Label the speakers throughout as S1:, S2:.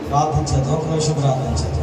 S1: ప్రార్థించదు, ఒక నిమిషం ప్రార్థించదు.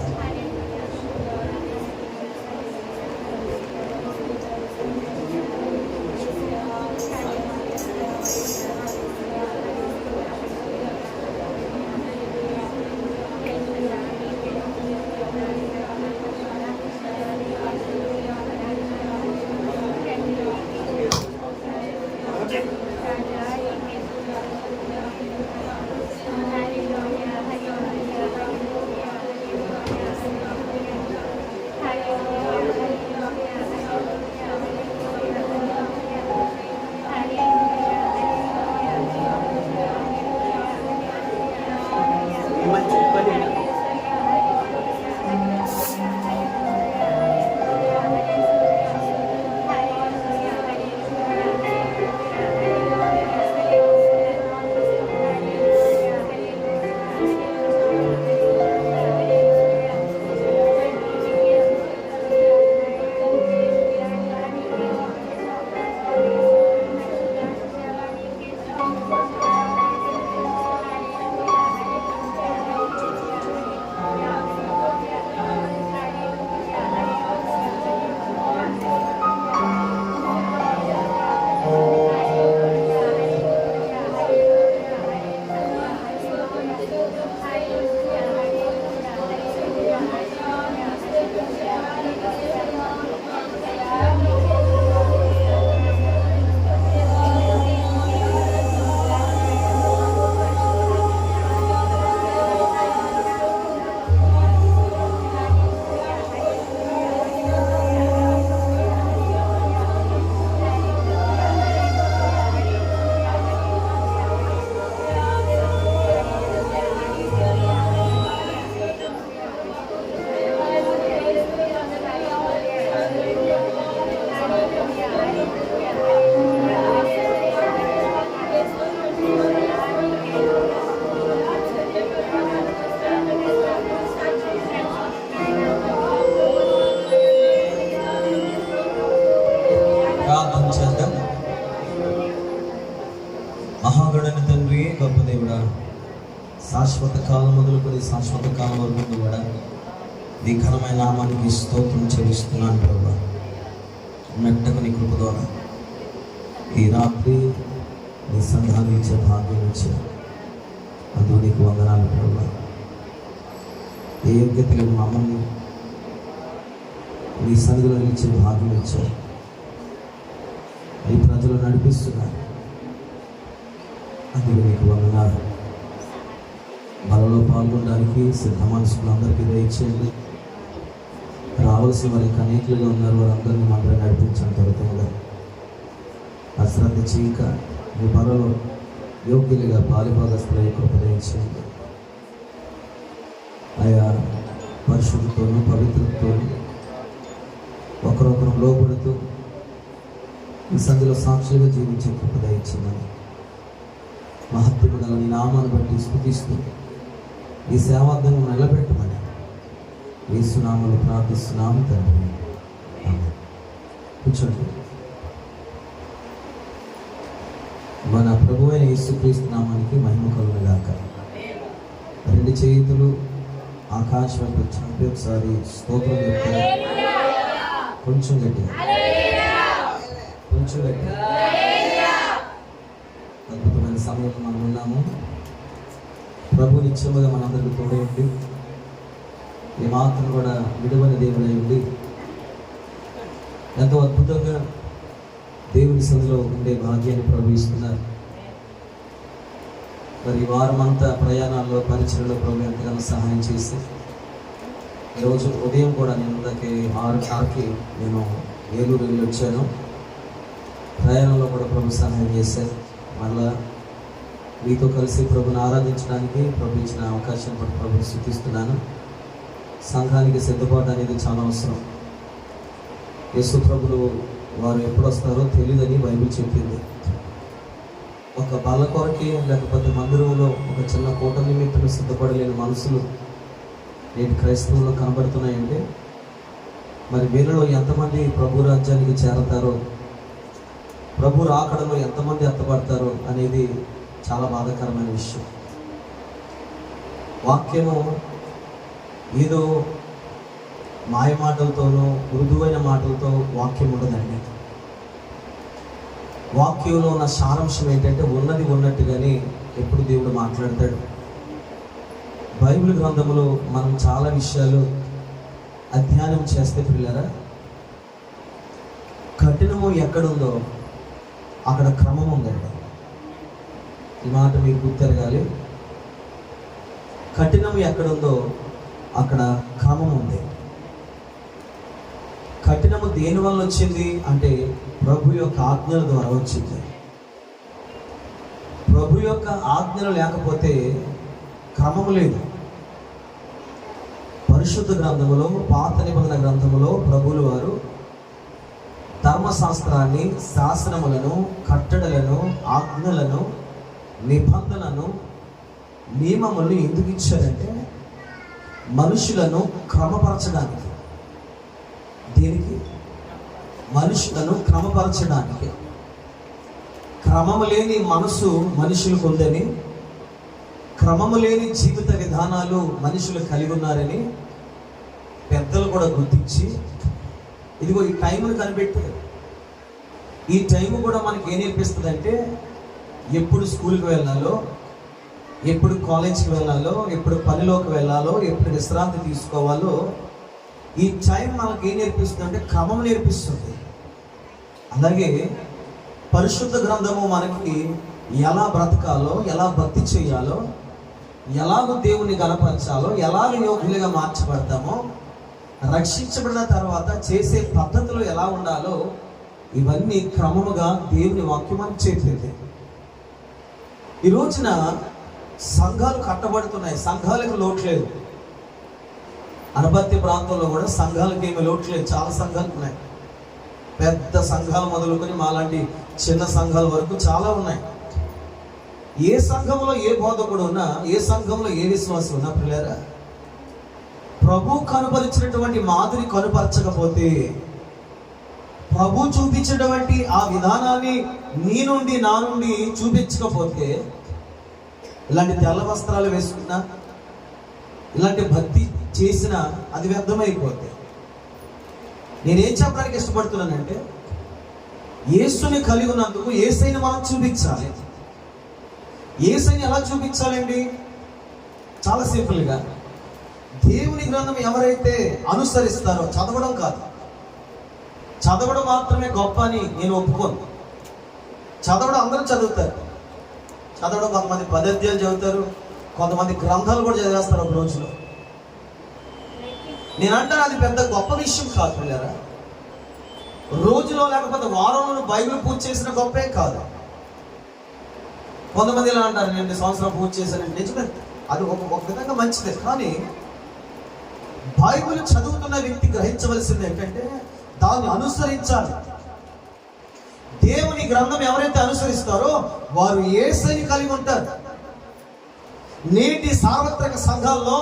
S1: మహాగణని తండ్రి, గొప్ప దేవుడా, శాశ్వత కాలం మొదలుకొని శాశ్వత కాలం వరకు కూడా నీ ఘనమైన నామానికి స్తోత్రం చెల్లిస్తున్నాను ప్రభా. మెట్టకు నీ కృప ద్వారా ఈ రాత్రి నీ సంఘాన్ని ఇచ్చే భాగ్యం ఇచ్చే అందుకు నీకు వందనాలు ప్రభా. ఏ యోగ్యత లేని మమ్మల్ని నీ సన్నిధిలో ఇచ్చే భాగ్యం ఇచ్చారు. నీ ప్రజలు నడిపిస్తున్నారు, అందుకు నీకు వందనాలు. బలలో పాల్గొనడానికి సిద్ధ మనసులు అందరికీ దయచేయండి. రావాల్సిన వారికి అనేకులుగా ఉన్నారు, వారందరినీ మందరం నడిపించండి. త్వరగా అశ్రద్ధ చేయక మీ బలలో యోగ్యులుగా పాలిభాగస్తుల కృప దయచేయండి. ఆయా పరిశుద్ధితోనూ పవిత్రతతోనూ ఒకరొకరు లోబడుతూ ఈ సంధిలో సాక్షులుగా జీవించే కృప దయచేయమని మహత్తుడు గల నీ నామాన్ని బట్టి స్తుతిస్తూ ఈ సేవార్థంగా నిలబెట్టమని యేసు నామములో ప్రార్థిస్తున్నాము తండ్రి, ఆమేన్. కూర్చోండి. మన ప్రభువైన యేసుక్రీస్తు నామానికి మహిమ కలుగును గాక. రెండు చేతులు ఆకాశం వైపు చాపి ఒకసారి స్తోత్రం చెప్తారు. కొంచెం గట్టి, కొంచెం గట్టి. అద్భుతమైన సమయంలో మనం ఉన్నాము. ప్రభు నిత్యముగా మనందరికీ తోడే ఉండి, ఏమాత్రం కూడా విడువని దేవుడై ఉండి, ఎంతో అద్భుతంగా దేవుని సన్నిధిలో ఉండే భాగ్యాన్ని ప్రభు ఇస్తున్నారు. మరి ఈ వారం అంతా ప్రయాణాల్లో పరిచయలో ప్రభు ఎంతగానో సహాయం చేసి, ఈరోజు ఉదయం కూడా నేను ఇందాకే 6కి నేను ఏలూరు వెళ్ళి వచ్చాను. ప్రయాణంలో కూడా ప్రభు సహాయం చేశారు. మళ్ళా మీతో కలిసి ప్రభుని ఆరాధించడానికి ప్రభు ఇచ్చిన అవకాశం కూడా ప్రభుని స్తుతిస్తున్నాను. సంఘానికి సిద్ధపాటు అనేది చాలా అవసరం. యేసు ప్రభులు వారు ఎప్పుడు వస్తారో తెలియదని బైబిల్ చెప్పింది. ఒక బల్ల కొరకి లేకపోతే మందిరంలో ఒక చిన్న కోట నిమిత్తం సిద్ధపడలేని మనసులు నేటి క్రైస్తవుల్లో కనబడుతున్నాయంటే, మరి వీళ్ళలో ఎంతమంది ప్రభు రాజ్యానికి చేరతారో, ప్రభు రాకడలో ఎంతమంది ఎత్తపడతారో అనేది చాలా బాధాకరమైన విషయం. వాక్యము ఏదో మాయ మాటలతోనూ మృదువైన మాటలతో వాక్యం ఉండదండి. వాక్యంలో ఉన్న సారాంశం ఏంటంటే ఉన్నది ఉన్నట్టుగానే ఎప్పుడు దేవుడు మాట్లాడతాడు. బైబిల్ గ్రంథంలో మనం చాలా విషయాలు అధ్యయనం చేస్తే పిల్లరా, కఠినము ఎక్కడుందో అక్కడ క్రమం ఉందండి. ఈ మాట మీరు గుర్తెరగాలి. కఠినము ఎక్కడుందో అక్కడ క్రమం ఉంది. కఠినము దేని వల్ల వచ్చింది అంటే ప్రభు యొక్క ఆజ్ఞల ద్వారా వచ్చింది. ప్రభు యొక్క ఆజ్ఞలు లేకపోతే క్రమము లేదు. పరిశుద్ధ గ్రంథములో, పాత నిబంధన గ్రంథములో ప్రభువులు వారు ధర్మశాస్త్రాన్ని, శాసనములను, కట్టడలను, ఆజ్ఞలను, నిబంధనలను, నియమములను ఎందుకు ఇచ్చారంటే మనుషులను క్రమపరచడానికి. దీనికి మనుషులను క్రమపరచడానికి. క్రమము లేని మనసు మనుషులకు ఉందని, క్రమము లేని జీవిత విధానాలు మనుషులు కలిగి ఉన్నారని పెద్దలు కూడా గుర్తించి, ఇదిగో ఈ టైంను కనిపెట్టారు. ఈ టైం కూడా మనకి ఏం నేర్పిస్తుంది అంటే ఎప్పుడు స్కూల్కి వెళ్ళాలో, ఎప్పుడు కాలేజ్కి వెళ్ళాలో, ఎప్పుడు పనిలోకి వెళ్ళాలో, ఎప్పుడు విశ్రాంతి తీసుకోవాలో ఈ టైం మనకి ఏం నేర్పిస్తుంది అంటే క్రమం నేర్పిస్తుంది. అలాగే పరిశుద్ధ గ్రంథము మనకి ఎలా బ్రతకాలో, ఎలా భక్తి చేయాలో, ఎలాగో దేవుని గణపరచాలో, ఎలాగ యోగ్యులుగా మార్చబడతామో, రక్షించబడిన తర్వాత చేసే పద్ధతులు ఎలా ఉండాలో ఇవన్నీ క్రమముగా దేవుని వాక్యం అని చెప్పేది. ఈ రోజున సంఘాలు కట్టబడుతున్నాయి. సంఘాలకు లోట్లేదు. అనపర్తి ప్రాంతంలో కూడా సంఘాలకు ఏమి లోట్లేదు. చాలా సంఘాలు ఉన్నాయి. పెద్ద సంఘాలు మొదలుకొని మాలాంటి చిన్న సంఘాల వరకు చాలా ఉన్నాయి. ఏ సంఘంలో ఏ బోధకుడు ఉన్నా, ఏ సంఘంలో ఏ విశ్వాసం ఉన్నా పిల్లరా, ప్రభు కనుపరిచినటువంటి మాదిరి కనుపరచకపోతే, ప్రభు చూపించినటువంటి ఆ విధానాన్ని నీ నుండి నా నుండి చూపించకపోతే, ఇలాంటి తెల్ల వస్త్రాలు వేసుకున్నా, ఇలాంటి భక్తి చేసినా అది వ్యర్థమైపోతే. నేనేం చెప్పడానికి ఇష్టపడుతున్నానంటే, యేసుని కలిగి ఉన్నందుకు యేసైని మనం చూపించాలి. యేసైని ఎలా చూపించాలండి? చాలా సింపుల్గా, దేవుని గ్రంథం ఎవరైతే అనుసరిస్తారో, చదవడం కాదు, చదవడం మాత్రమే గొప్ప అని నేను ఒప్పుకోను. చదవడం అందరూ చదువుతారు. చదవడం కొంతమంది 10 అధ్యాయాలు చదువుతారు, కొంతమంది గ్రంథాలు కూడా చదివేస్తారు ఒక రోజులో. నేనంటాను అది పెద్ద గొప్ప విషయం కాదు పిల్లరా. రోజులో లేకపోతే వారంలో బైబిల్ పూజ చేసిన గొప్పే కాదు. కొంతమంది ఇలా అంటారు, నేను 2 సంవత్సరాలు పూజ చేశానంటే. నిజమే, అది ఒక విధంగా మంచిదే. కానీ బైబిల్ చదువుతున్న వ్యక్తి గ్రహించవలసింది ఏంటంటే దాన్ని అనుసరించాలి. దేవుని గ్రంథం ఎవరైతే అనుసరిస్తారో వారు యేసుని కలిగి ఉంటారు. నేటి సార్వత్రిక సంఘాల్లో,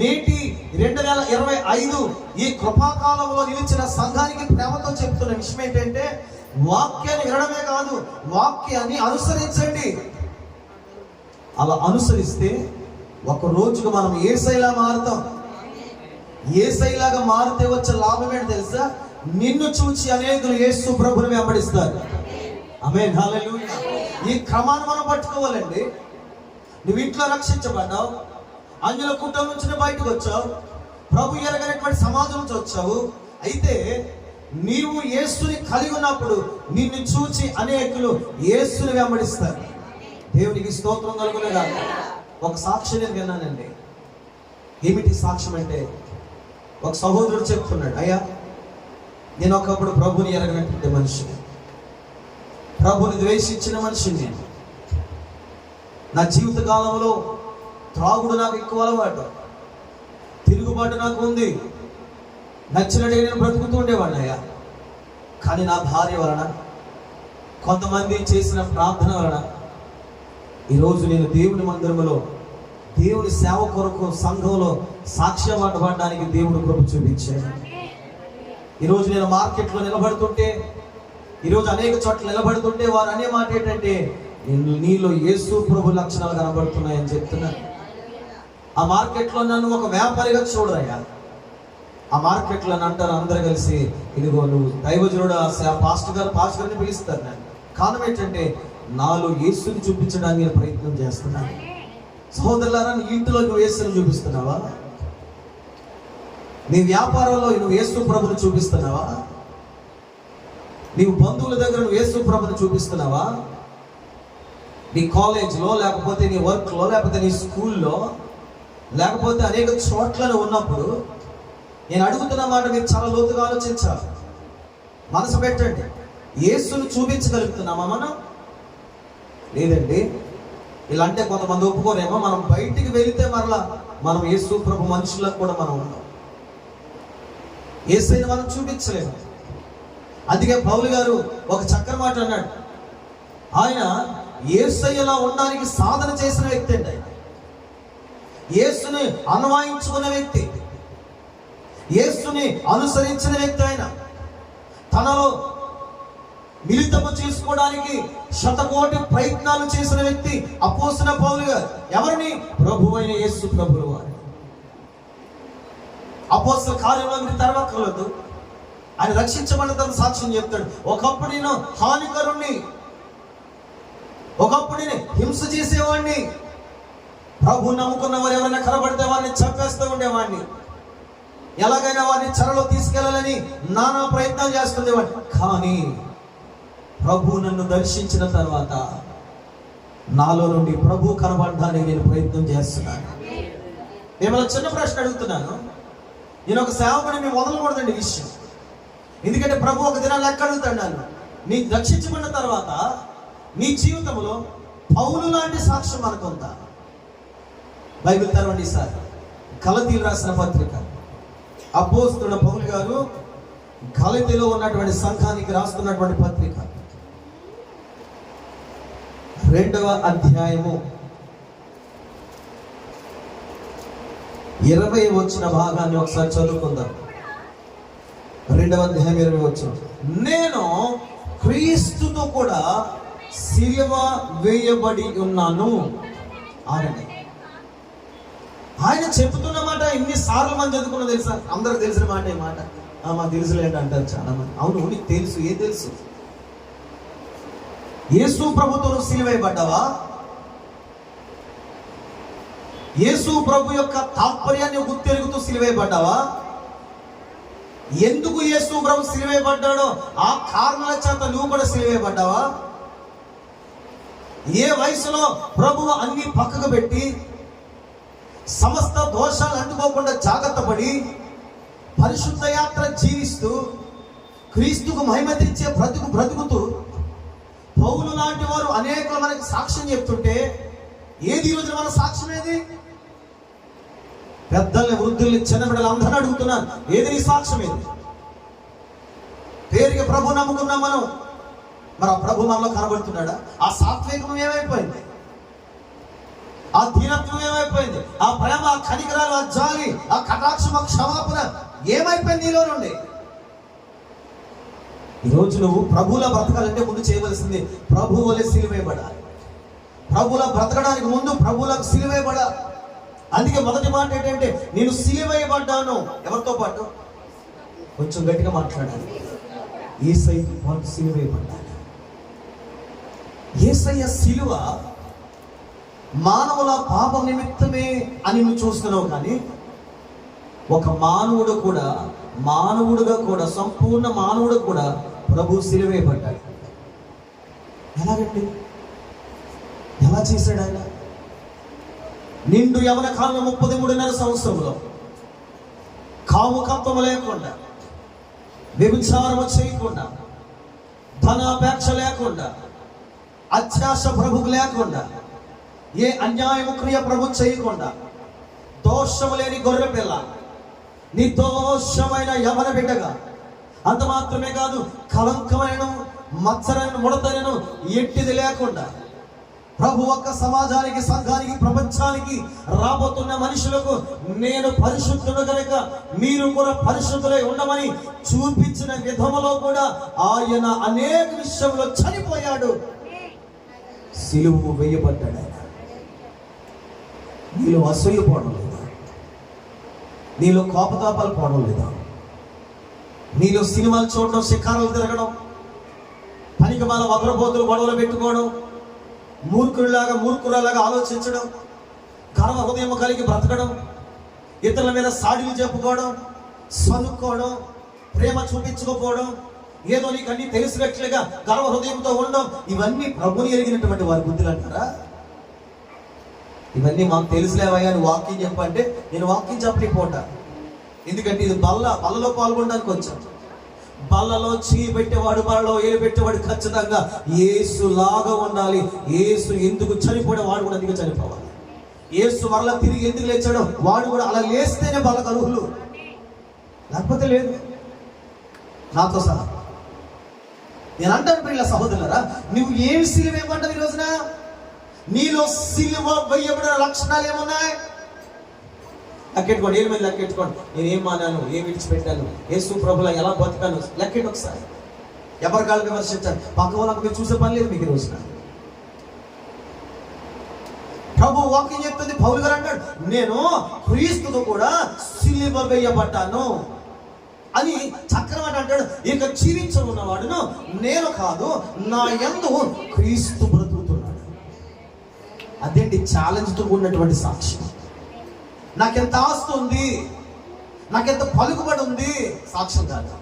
S1: నేటి 2025 ఈ కృపాకాలంలో నిలిచిన సంఘానికి ప్రేమతో చెప్తున్న విషయం ఏంటంటే, వాక్యాన్ని వినడమే కాదు, వాక్యాన్ని అనుసరించండి. అలా అనుసరిస్తే ఒక రోజుకు మనం యేసయ్యలా మారుతాం. యేసయ్యలాగా మారితే వచ్చే లాభం ఏంటి తెలుసా? నిన్ను చూచి అనేకులు యేసు ప్రభుని వెంబడిస్తారు. ఆమేన్, హల్లెలూయా. ఈ క్రమాన్ని మనం పట్టుకోవాలండి. నువ్వు ఇంట్లో రక్షించబడ్డావు, అన్యుల కుటుంబం నుంచి బయటకు వచ్చావు, ప్రభు ఎరగనటువంటి సమాజం నుంచి వచ్చావు. అయితే నీవు యేసుని కలిగి ఉన్నప్పుడు నిన్ను చూచి అనేకులు యేసుని వెంబడిస్తారు. దేవునికి స్తోత్రం కలుగునుగాక. ఒక సాక్ష్యం నేను విన్నానండి. ఏమిటి సాక్ష్యం అంటే, ఒక సహోదరుడు చెప్తున్నాడు, అయ్యా నేను ఒకప్పుడు ప్రభుని ఎరగనటువంటి మనిషిని, ప్రభుని ద్వేషించిన మనిషిని. నేను నా జీవిత కాలంలో త్రాగుడు నాకు ఎక్కువ అలవాటు, తిరుగుబాటు నాకు ఉంది, నచ్చినట్టుగా నేను బ్రతుకుతూ ఉండేవాడిని అయ్యా. కానీ నా భార్య వలన, కొంతమంది చేసిన ప్రార్థన వలన ఈరోజు నేను దేవుని మందిరంలో దేవుని సేవ కొరకు సంఘంలో సాక్ష్యపడడానికి దేవుడు కృప చూపించాడు. ఈరోజు నేను మార్కెట్లో నిలబడుతుంటే, ఈరోజు అనేక చోట్ల నిలబడుతుంటే వారు అనే మాట ఏంటంటే, నీలో యేసు ప్రభు లక్షణాలు కనబడుతున్నాయని చెప్తున్నారు. ఆ మార్కెట్లో నన్ను ఒక వ్యాపారిగా చూడరయ్యా. ఆ మార్కెట్లో అంటారు అందరూ కలిసి, ఇదిగో నువ్వు దైవజనుడు పాస్టర్ గారిని పిలుస్తారు. నన్ను కారణం ఏంటంటే, నాలో యేసుని చూపించడానికి నేను ప్రయత్నం చేస్తున్నాను. సహోదరులారా, నీ ఇంటిలో నువ్వు యేసుని చూపిస్తున్నావా? నీ వ్యాపారంలో నువ్వు యేసు ప్రభుని చూపిస్తున్నావా? నీవు బంధువుల దగ్గర నువ్వు యేసు ప్రభుని చూపిస్తున్నావా? నీ కాలేజ్లో, లేకపోతే నీ వర్క్లో, లేకపోతే నీ స్కూల్లో, లేకపోతే అనేక చోట్ల ఉన్నప్పుడు నేను అడుగుతున్న మాట మీరు చాలా లోతుగా ఆలోచించాలి, మనసు పెట్టండి. యేసును చూపించగలుగుతున్నామా మనం? లేదండి. ఇలా అంటే కొంతమంది ఒప్పుకోరేమో. మనం బయటికి వెళితే మరలా మనం యేసు ప్రభు మనుషులకు కూడా మనం ఉన్నాం. యేసుని మనం చూపించలేము. అందుకే పౌలు గారు ఒక చక్కని మాట అన్నాడు. ఆయన యేసయ్యలా ఉండడానికి సాధన చేసిన వ్యక్తి అండి. ఆయన యేసుని అన్వయించుకున్న వ్యక్తి, యేసుని అనుసరించిన వ్యక్తి. ఆయన తనలో మిళితము చేసుకోవడానికి శతకోటి ప్రయత్నాలు చేసిన వ్యక్తి అపోస్తలుడైన పౌలు గారు. ఎవరిని? ప్రభువైన యేసు ప్రభువు వారు. అపోస్తల కార్యంలో మీరు తెరవక్కర్లేదు. ఆయన రక్షించబడిన తన సాక్ష్యం చెప్తాడు. ఒకప్పుడు నేను హానికరుణ్ణి, ఒకప్పుడు నేను హింస చేసేవాడిని, ప్రభు నమ్ముకున్న వారు ఎవరైనా కనబడితే వారిని చంపేస్తూ ఉండేవాడిని, ఎలాగైనా వారిని చెరలో తీసుకెళ్లాలని నానా ప్రయత్నాలు చేస్తుండేవాడిని. కానీ ప్రభు నన్ను దర్శించిన తర్వాత నాలో నుండి ప్రభు కనబడడానికి నేను ప్రయత్నం చేస్తున్నాను. మిమ్మల్ని చిన్న ప్రశ్న అడుగుతున్నాను. నేను ఒక సేవకుని మేము వదలకూడదండి విషయం. ఎందుకంటే ప్రభు ఒక దినాలు లెక్క అడుగుతాడు నన్ను. నీ రక్షించబడిన తర్వాత నీ జీవితంలో పౌలు లాంటి సాక్ష్యం మనకుందా? బైబిల్ తెరవండి సార్. గలతీయులు రాసిన పత్రిక. అపోస్తలుడైన పౌలు గారు గలతీలో ఉన్నటువంటి సంఘానికి రాస్తున్నటువంటి పత్రిక 2వ అధ్యాయము 20 వచ్చిన భాగాన్ని ఒకసారి చదువుకుందాం. 2వ అధ్యాయం 20 వచ్చిన, నేను క్రీస్తుతో కూడా సిలువ వేయబడి ఉన్నాను ఆనండి. ఆయన చెబుతున్న మాట ఎన్నిసార్లు మనం చదువుకున్నా తెలుసా? అందరికి తెలిసిన మాట. ఈ మాట మాకు తెలుసులేంటి అంటారు చాలా మంది. అవును, నీకు తెలుసు. ఏం తెలుసు? యేసు ప్రభుతో సిలువ వేయబడ్డావా? యేసు ప్రభు యొక్క తాత్పర్యాన్ని గుర్తెరుగుతూ సిలువ వేయబడ్డావా? ఎందుకు యేసు ప్రభు సిలువ వేయబడ్డాడో ఆ కారణాల చేత నువ్వు కూడా సిలువ వేయబడ్డావా? ఏ వయసులో ప్రభువు అన్ని పక్కకు పెట్టి సమస్త దోషాలు అందుకోకుండా జాగ్రత్త పడి పరిశుద్ధ యాత్ర జీవిస్తూ క్రీస్తుకు మహిమ తెచ్చే బ్రతుకుతూ పౌలు లాంటి వారు అనేకులు మనకి సాక్ష్యం చెప్తుంటే ఏది ఈరోజు మన సాక్ష్యం? ఏది? పెద్దల్ని, వృద్ధుల్ని, చిన్నబిడ్డలు అందరూ అడుగుతున్నారు, ఏది నీ సాక్ష్యం? ఏది? పేరుకి ప్రభు నమ్ముకున్నాం మనం, మరి ఆ ప్రభు మనలో కనబడుతున్నాడా? ఆ సాత్వికం ఏమైపోయింది? ఆ దీనత్వం ఏమైపోయింది? ఆ ప్రేమ, ఆ కనికరాలు, ఆ జాలి, ఆ కటాక్షం, ఆ క్షమాపణ ఏమైపోయింది నీలో నుండి? ఈరోజు నువ్వు ప్రభువులా బ్రతకాలంటే ముందు చేయవలసింది ప్రభు వలె సిలువేయబడాలి. ప్రభువులా బ్రతకడానికి ముందు ప్రభువులకు సిలువేయబడాలి. అందుకే మొదటి మాట ఏంటంటే, నేను సిలువేయబడ్డాను. ఎవరితో పాటు? కొంచెం గట్టిగా మాట్లాడాలి. యేసయ్య వారికి సిలువేయబడ్డాను. యేసయ్య సిలువ మానవుల పాప నిమిత్తమే అని నువ్వు చూస్తున్నావు, కానీ ఒక మానవుడు కూడా, మానవుడుగా కూడా, సంపూర్ణ మానవుడు కూడా ప్రభు సిలువేయబడ్డాడు. ఎలాగండి? ఎలా చేశాడు ఆయన? నిండు యవన కాలంలో 33.5 సంవత్సరంలో కాముకత్వం లేకుండా, వ్యభిచారము చేయకుండా, ధనాపేక్ష లేకుండా, అత్యాశ ప్రభుకు లేకుండా, ఏ అన్యాయము క్రియ ప్రభు చేయకుండా, దోషము లేని గొర్రె పిల్ల, నిర్దోషమైన యవన బిడ్డగా, అంత మాత్రమే కాదు, కలంకమైన, మత్సరైన, ముడతైన ఎట్టిది లేకుండా ప్రభు ఒక్క సమాజానికి, సంఘానికి, ప్రపంచానికి, రాబోతున్న మనుషులకు నేను పరిశుద్ధుడు కనుక మీరు కూడా పరిశుద్ధులై ఉండమని చూపించిన విధములో కూడా ఆయన అనేక విషయంలో చనిపోయాడు. సిలువ వేయబడ్డాడు ఆయన. నీలో అసూయ పోవడం లేదా? నీలో కోపతాపాలు పోవడం లేదా? నీలో సినిమాలు చూడడం, శిఖరాలు తిరగడం, పనికిమాల వగ్రబోతులు గొడవలు పెట్టుకోవడం, మూర్ఖురాలాగా ఆలోచించడం, గర్వ హృదయం కలిగి బ్రతకడం, ఇతరుల మీద సాడిలు చెప్పుకోవడం, సనుక్కోవడం, ప్రేమ చూపించుకోపోవడం, ఏదో నీకు అన్ని తెలిసినట్లుగా గర్వ హృదయంతో ఉండడం, ఇవన్నీ ప్రభుని ఎరిగినటువంటి వారి బుద్ధులు అంటారా? ఇవన్నీ మాకు తెలుసులేవయ్యా, నువ్వు వాక్యం చెప్పంటే నేను వాక్యం చెప్పలేకపోట. ఎందుకంటే ఇది బల్లలో పాల్గొనడానికి వచ్చాను. బల్లలో చేయి పెట్టేవాడు, బల్లలో ఏలు పెట్టేవాడు ఖచ్చితంగా యేసు లాగా ఉండాలి. యేసు ఎందుకు చనిపోయాడు వాడు కూడా అందుకు చనిపోవాలి. యేసు మరలా తిరిగి ఎందుకు లేచాడో వాడు కూడా అలా లేస్తేనే బలకు అర్హులు, లేకపోతే లేదు. నాతో సహా నేను అంటాను పిల్ల సహోదరులారా, నువ్వు ఏమి సిలువ ఏమంటావు ఈ రోజున? నీలో సిలువ వేయబడిన లక్షణాలు ఏమున్నాయి? లెక్కెట్టుకోండి, ఏమి మీద లెక్కెట్టుకోండి. నేను ఏం మానాను, ఏం విడిచిపెట్టాను, యేసు ప్రభులా ఎలా బతికాను లెక్కెట్టు ఒకసారి. ఎవరి కాళ్ళు విమర్శించాను, పక్క వాళ్ళకు మీరు చూసే పని లేదు మీకు ఈ రోజున. ప్రభు వాక్యం చెప్తుంది, పౌలు గారు అంటాడు, నేను క్రీస్తుతో కూడా సిలువ వేయబడ్డాను అని చక్రమాట అంటాడు. ఇక జీవించనున్నవాడును నేను కాదు, నా యందు క్రీస్తు బ్రతుకుతున్నాడు. అదేంటి ఛాలెంజ్తో ఉన్నటువంటి సాక్ష్యం. నాకెంత ఆస్తి ఉంది, నాకెంత పలుకుబడి ఉంది సాక్ష్యం కాదు.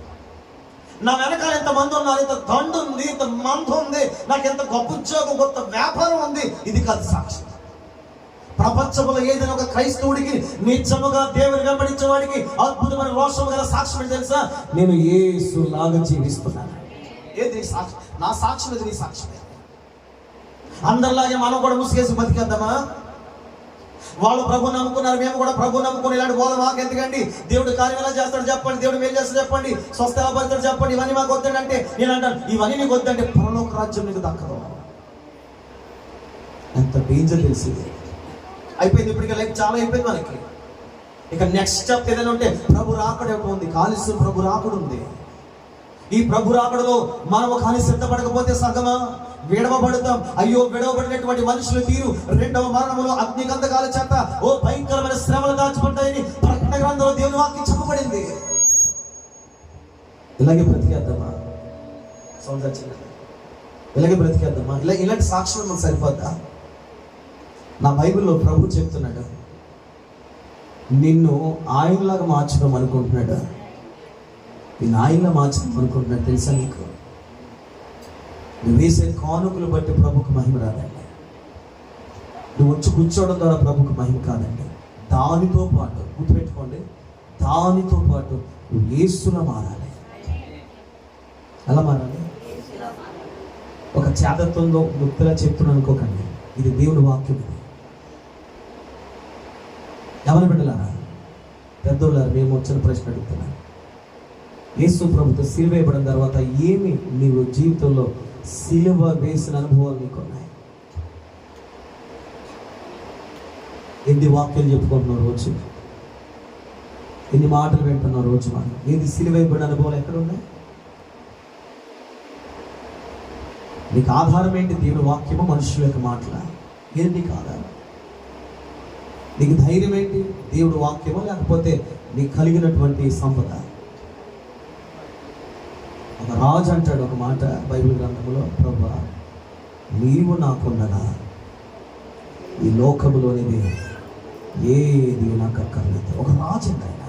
S1: నా వెనకాల ఎంతమంది ఉన్నారు, ఇంత దండు ఉంది, ఇంత మంది ఉంది, నాకెంత గొప్ప ఉద్యోగం, గొప్ప వ్యాపారం ఉంది, ఇది కాదు సాక్ష్యం. ప్రపంచంలో ఏదైనా ఒక క్రైస్తవుడికి, నిజముగా దేవుని వెంబడించే వాడికి అద్భుతమైన రోషం గల సాక్ష్యం ఏంటి తెలుసా? నేను యేసు లాగా జీవిస్తున్నాను. ఏది సాక్ష్యం? నా సాక్ష్యం ఇది, నీ సాక్ష్యమే. అందరిలాగే మనం కూడా ముసుగేసి బతికేద్దామా? వాళ్ళు ప్రభు నమ్ముకున్నారు, మేము కూడా ప్రభు నమ్ముకుని ఇలాంటి బోధ మాకు ఎందుకండి? దేవుడు కార్యం ఎలా చేస్తాడు చెప్పండి, దేవుడు ఏం చేస్తాడు చెప్పండి, స్వస్థ ఎలా పడతాడు చెప్పండి, ఇవన్నీ మాకు వద్దంటే నేను అంటాను, ఇవన్నీ నీకు వద్దంటే పరలోక రాజ్యం నీకు దక్కదు. ఎంత డేంజర్ తెలిసింది. అయిపోయింది ఇప్పటికే, లైఫ్ చాలా అయిపోయింది మనకి. ఇక నెక్స్ట్ స్టెప్ ఏదైనా ఉంటే ప్రభు రాకడ ఉంది, కాలుష్యం ప్రభు రాకడ ఉంది. ఈ ప్రభు రాకడలో మనం కానీ సిద్ధపడకపోతే సగమా విడవబడతాం. అయ్యో, విడవబడినటువంటి మనుషులు తీరు రెండవ మరణములో అగ్నిగంధకాల చేత ఓ భయంకరమైన శ్రమలు దాచుకుంటాయని ప్రకటన గ్రంథంలో దేవుని వాక్యం చెప్పబడింది. ఇలాగే బ్రతికేద్దామా? ఇలాగే బ్రతికేద్దామా? ఇలాంటి సాక్ష్యం మనకు సరిపోద్దా? నా బైబిల్లో ప్రభు చెప్తున్నాడు, నిన్ను ఆయనలాగా మార్చడం అనుకుంటున్నాడు. నిన్ను ఆయనలా మార్చడం అనుకుంటున్నాడు. తెలుసా నీకు? నువ్వు వేసే కానుకలు బట్టి ప్రభుకు మహిమ రాదండి. నువ్వు వచ్చి కూర్చోవడం ద్వారా ప్రభుకు మహిమ కాదండి. దానితో పాటు గుర్తుపెట్టుకోండి, దానితో పాటు నువ్వు యేసులా మారాలి. ఎలా మారాలి? ఒక చేతత్వంలో గుర్తులా చెప్తున్నాను అనుకోకండి, ఇది దేవుని వాక్యం. ఎవరి బిడ్డలారా, పెద్దోళ్ళారా, మేము వచ్చిన ప్రశ్న అడుగుతున్నాను. యేసు ప్రభుతో సిలువ వేయబడిన తర్వాత ఏమి నీవు జీవితంలో సిలువ వేసిన అనుభవాలు నీకున్నాయి? ఎన్ని వాక్యాలు చెప్పుకుంటున్నావు రోజు, ఎన్ని మాటలు వింటున్నావు రోజు. మనం ఏది సిలువైబడిన అనుభవాలు ఎక్కడ ఉన్నాయి? నీకు ఆధారం ఏంటి? దేవుని వాక్యము, మనుషుల యొక్క మాటల? ఏది నీకు ఆధారం? నీకు ధైర్యం ఏంటి? దేవుడు వాక్యమో లేకపోతే నీకు కలిగినటువంటి సంపద? ఒక రాజు అంటాడు ఒక మాట బైబిల్ గ్రంథంలో, ప్రభువా నీవు నాకున్నదా ఈ లోకములోనిది ఏది నాకు అక్కర్లేదు. ఒక రాజు అంట, ఆయన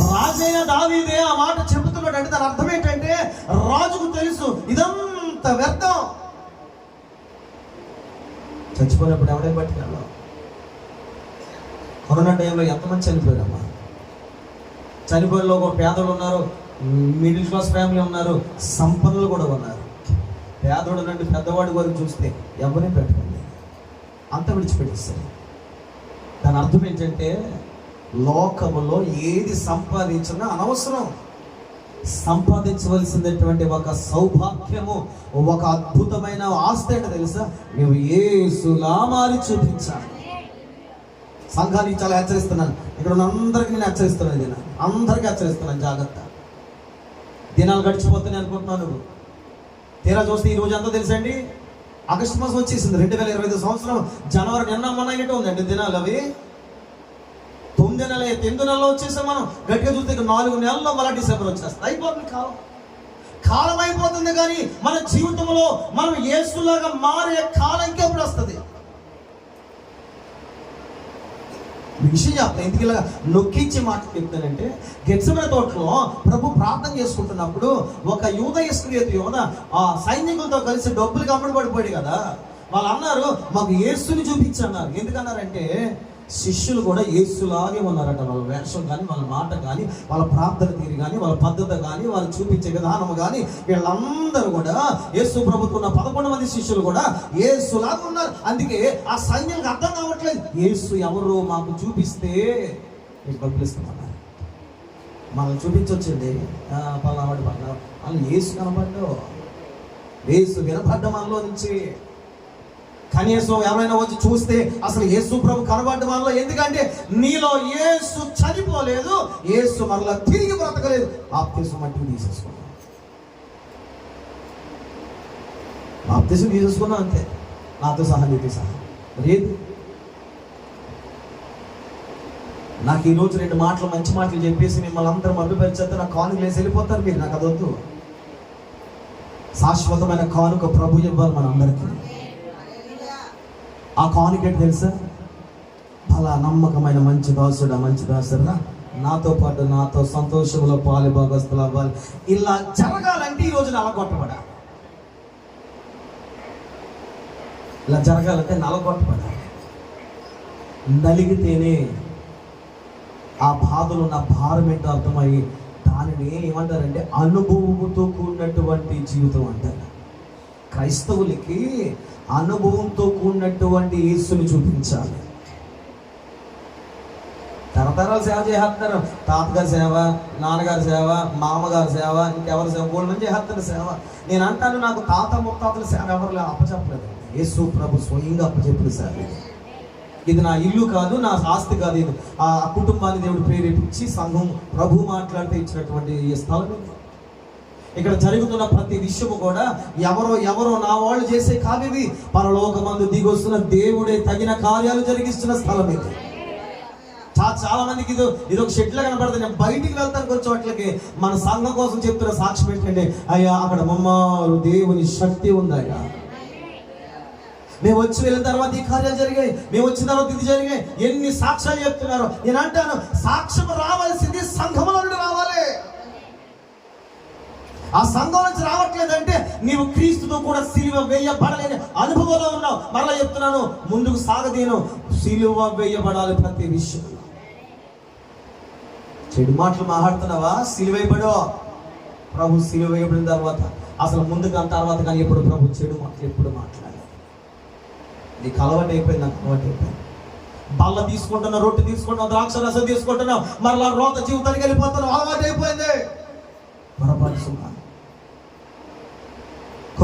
S1: రాజైన దావీదే ఆ మాట చెబుతున్నాడు. అంటే దాని అర్థం ఏంటంటే రాజుకు తెలుసు ఇదంతా వ్యర్థం. చచ్చిపోయినప్పుడు ఎవడే పట్టుకెళ్ళా? కరోనా టైంలో ఎంతమంది చనిపోయారమ్మా? చనిపోయినలో ఒక పేదలు ఉన్నారు, మిడిల్ క్లాస్ ఫ్యామిలీ ఉన్నారు, సంపన్నులు కూడా ఉన్నారు. పేదోడు నుండి పెద్దవాడి వరకు చూస్తే ఎవరిని పెట్టుకోండి, అంత విడిచిపెట్టేస్తారు. దాని అర్థం ఏంటంటే లోకములో ఏది సంపాదించినా అనవసరం. సంపాదించవలసినటువంటి ఒక సౌభాగ్యము, ఒక అద్భుతమైన ఆస్తి అంటే తెలుసా? నువ్వు యేసులా మారి చూపించాలి. సంఘానికి చాలా హెచ్చరిస్తున్నాను, ఇక్కడ ఉన్న అందరికీ నేను హెచ్చరిస్తున్నాను, అందరికీ హెచ్చరిస్తున్నాను, జాగ్రత్త. దినాలు గడిచిపోతున్నాయి అనుకుంటున్నాను. నువ్వు తీరా చూస్తే ఈ రోజు అంతా తెలుసండి, ఆగస్టు మాసం వచ్చేసింది. 2025 సంవత్సరం జనవరి నిన్న మొన్న అయినట్టు ఉందండి దినాలు. అవి 9 నెలలు, 8 నెలలో వచ్చేసాం మనం. గట్టిగా చూస్తే 4 నెలల్లో మళ్ళీ డిసెంబర్ వచ్చేస్తుంది. అయిపోతుంది కాలం అయిపోతుంది. కానీ మన జీవితంలో మనం యేసులాగా మారే కాలం ఇంకెప్పుడు వస్తుంది? విషయం చెప్తాను, ఎందుకు ఇలా నొక్కించి మాట చెప్తానంటే, గెత్సెమనే తోటలో ప్రభు ప్రార్థన చేసుకుంటున్నప్పుడు ఒక యూదా ఇస్కరియోతు యోధ ఆ సైనికులతో కలిసి డబ్బులు అమ్ముడు పడిపోయాడు కదా. వాళ్ళు అన్నారు, మాకు యేసుని చూపించన్నారు. ఎందుకన్నారంటే శిష్యులు కూడా యేసులాగే ఉన్నారట. వాళ్ళ వేషం కానీ, వాళ్ళ మాట కానీ, వాళ్ళ ప్రార్థన తీరు కానీ, వాళ్ళ పద్ధతి కానీ, వాళ్ళు చూపించే విధానం కానీ, వీళ్ళందరూ కూడా యేసు ప్రభుత్వం ఉన్న 11 మంది శిష్యులు కూడా యేసులాగా ఉన్నారు. అందుకే ఆ సైన్యానికి అర్థం కావట్లేదు, యేసు ఎవరు మాకు చూపిస్తే మీకు డబ్బులు ఇస్తామన్నారు. మనం చూపించవచ్చండి, పలావాడు పడ్డా వాళ్ళు యేసు కనపడ్డా, యేసు వినపడ్డ మనలో నుంచి. కనీసం ఎవరైనా వచ్చి చూస్తే అసలు యేసు ప్రభు కనబడ్డ మనలో. ఎందుకంటే నీలో యేసు చనిపోలేదు, యేసు మరలా తిరిగి బ్రతకలేదు. బాప్తిసం మట్టికి తీసేసుకున్నాం, బాప్తిసం తీసేసుకున్నాం అంతే, నాతో సహా నీతో సహా. లేదు, నాకు ఈరోజు 2 మాటలు మంచి మాటలు చెప్పేసి మిమ్మల్ని అందరూ మభ్యపరిచేస్తే నాకు కానుక లేసి వెళ్ళిపోతారు మీరు. నాకు అదొద్దు. శాశ్వతమైన కానుక ప్రభు ఇవ్వాలి మన అందరికీ. ఆ కానుక ఏంటి తెలుసా? అలా నమ్మకమైన మంచి దాసుడా నాతో పాటు నాతో సంతోషంలో పాలు భాగస్తులు అవ్వాలి. ఇలా జరగాలంటే ఈ రోజు నలగొట్టబడాలి. ఇలా జరగాలంటే నలగొట్టబడాలి. నలిగితేనే ఆ బాధలు నా భారం ఏంటో అర్థమయ్యి దానిని ఏమంటారంటే అనుభవంతో కూడినటువంటి జీవితం అంటారు. క్రైస్తవులకి అనుభవంతో కూడినటువంటి యేసుని చూపించాలి. తరతరాలు సేవ చేస్తున్నారు. తాతగారి సేవ, నాన్నగారి సేవ, మామగారి సేవ, ఇంకెవరి సేవ, 3 మంది చేస్తున్నారు సేవ. నేను అంటాను, నాకు తాత ముత్తాతల సేవ ఎవరు అప్పచెప్పలేదు. యేసు ప్రభు స్వయంగా అప్పచెప్పిన సేవ ఇది. నా ఇల్లు కాదు, నా ఆస్తి కాదు, ఇది ఆ కుటుంబాన్ని దేవుడు ప్రేరేపించి సంఘం ప్రభు మాట్లాడితే ఇచ్చినటువంటి ఈ స్థలం. ఇక్కడ జరుగుతున్న ప్రతి విషయము కూడా ఎవరో నా వాళ్ళు చేసే కాదు. ఇది పరలోకమందు దిగొస్తున్న దేవుడే తగిన కార్యాలు జరిగిస్తున్న స్థలం ఇది. చాలా మందికి ఇది ఒక షెడ్లో కనపడుతుంది. నేను బయటికి వెళ్తాను కొంచెం చోట్లకి. మన సంఘం కోసం చెప్తున్న సాక్ష్యం ఏంటంటే, అయ్యా అక్కడ మమ్మారు దేవుని శక్తి ఉందయ్యా, మేము వచ్చి వెళ్ళిన తర్వాత ఈ కార్యాలు జరిగాయి, మేము వచ్చిన తర్వాత ఇది జరిగాయి. ఎన్ని సాక్ష్యాలు చెప్తున్నారు. నేను అంటాను, సాక్ష్యం రావాల్సింది సంఘంలో నుండి రావాలి. ఆ సంఘం నుంచి రావట్లేదంటే నీవు క్రీస్తుతో కూడా సిలువ వేయబడలేని అనుభవంలో ఉన్నావు. మరలా చెప్తున్నాను, ముందుకు సాగదీను. సిలువ వేయబడాలి ప్రతి విషయం. చెడు మాటలు మాట్లాడుతున్నావా? సిలువైపడో. ప్రభు సిలువ వేయబడిన తర్వాత అసలు ముందుకు తర్వాత కానీ ఎప్పుడు ప్రభు చెడు మాటలు ఎప్పుడు మాట్లాడాలి. నీకు అలవాటు అయిపోయింది, నాకు అలవాటు అయిపోయింది. బల్ల తీసుకుంటున్నావు, రొట్టె తీసుకుంటున్నావు, ద్రాక్ష రసం తీసుకుంటున్నావు, మరలా రోత జీవితానికి వెళ్ళిపోతున్నావు. అలవాటు అయిపోయింది. పొరపాటు సుమా.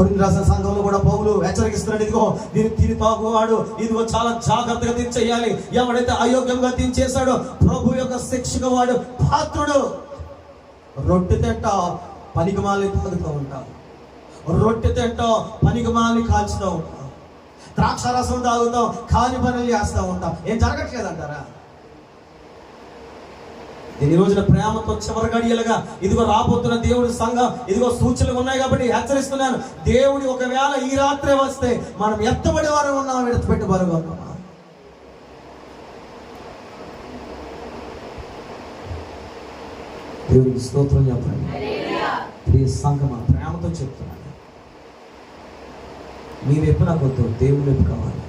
S1: కొరింథీ రాసిన సంఘంలో కూడా పౌలు హెచ్చరిస్తున్నాడు, ఇదిగో దీన్ని తిని తాగువాడు ఇదిగో చాలా జాగ్రత్తగా దీన్ని చేయాలి. ఎవడైతే అయోగ్యంగా దీన్ని చేశాడో ప్రభు యొక్క శిక్షకు వాడు పాత్రుడు. రొట్టె తింటావు, పనికిమాలి తాగుతూ ఉంటావు. రొట్టె తింటావు, పనికిమాలి కాల్చుతూ ఉంటావు. ద్రాక్షారసం తాగుతాం, కాని పనులు చేస్తూ ఉంటాం. ఏం జరగట్లేదంటారా? ఈ రోజున ప్రేమతో చివరి గడియలుగా ఇదిగో రాబోతున్న దేవుడి సంఘం ఇదిగో సూచనలు ఉన్నాయి కాబట్టి హెచ్చరిస్తున్నాను. దేవుడి ఒకవేళ ఈ రాత్రే వస్తే మనం ఎత్తబడి వారు ఉన్నాం, విడతపెట్టి వారు ఉన్నామా? దేవుడికి స్తోత్రం చెప్పండి. ప్రియ సంఘమా, ప్రేమతో చెప్తున్నాను, మీ వైపు నాకు వద్దు, దేవుని వైపు కావాలి.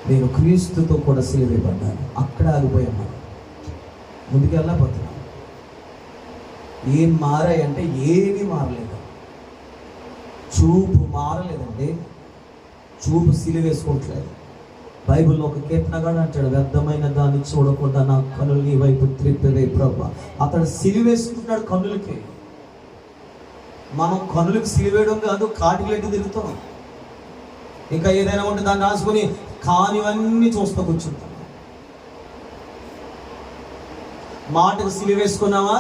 S1: నేను క్రీస్తుతో కూడా సిలువేయబడ్డాను, అక్కడ ఆగిపోయాను, ముందుకు వెళ్ళకపోతున్నాను. ఏం మారాయంటే ఏమీ మారలేదు. చూపు మారలేదండి, చూపు సిలువేసుకోవట్లేదు. బైబిల్లో ఒక కీర్తనగాడు అంటాడు, వ్యర్థమైన దాన్ని చూడకుండా నా కనులు నీ వైపు త్రిప్పవే ప్రభా. అతడు సిలువేసుకుంటాడు కన్నులకి. మనం కనులకు సిలివేయడం కాదు, కాటిలెట్టి తిరుగుతాం. ఇంకా ఏదైనా ఉంటే దాన్ని రాసుకొని కానివన్నీ చూస్తూ కూర్చుంటాం. మాటకు సిలివేసుకున్నావా?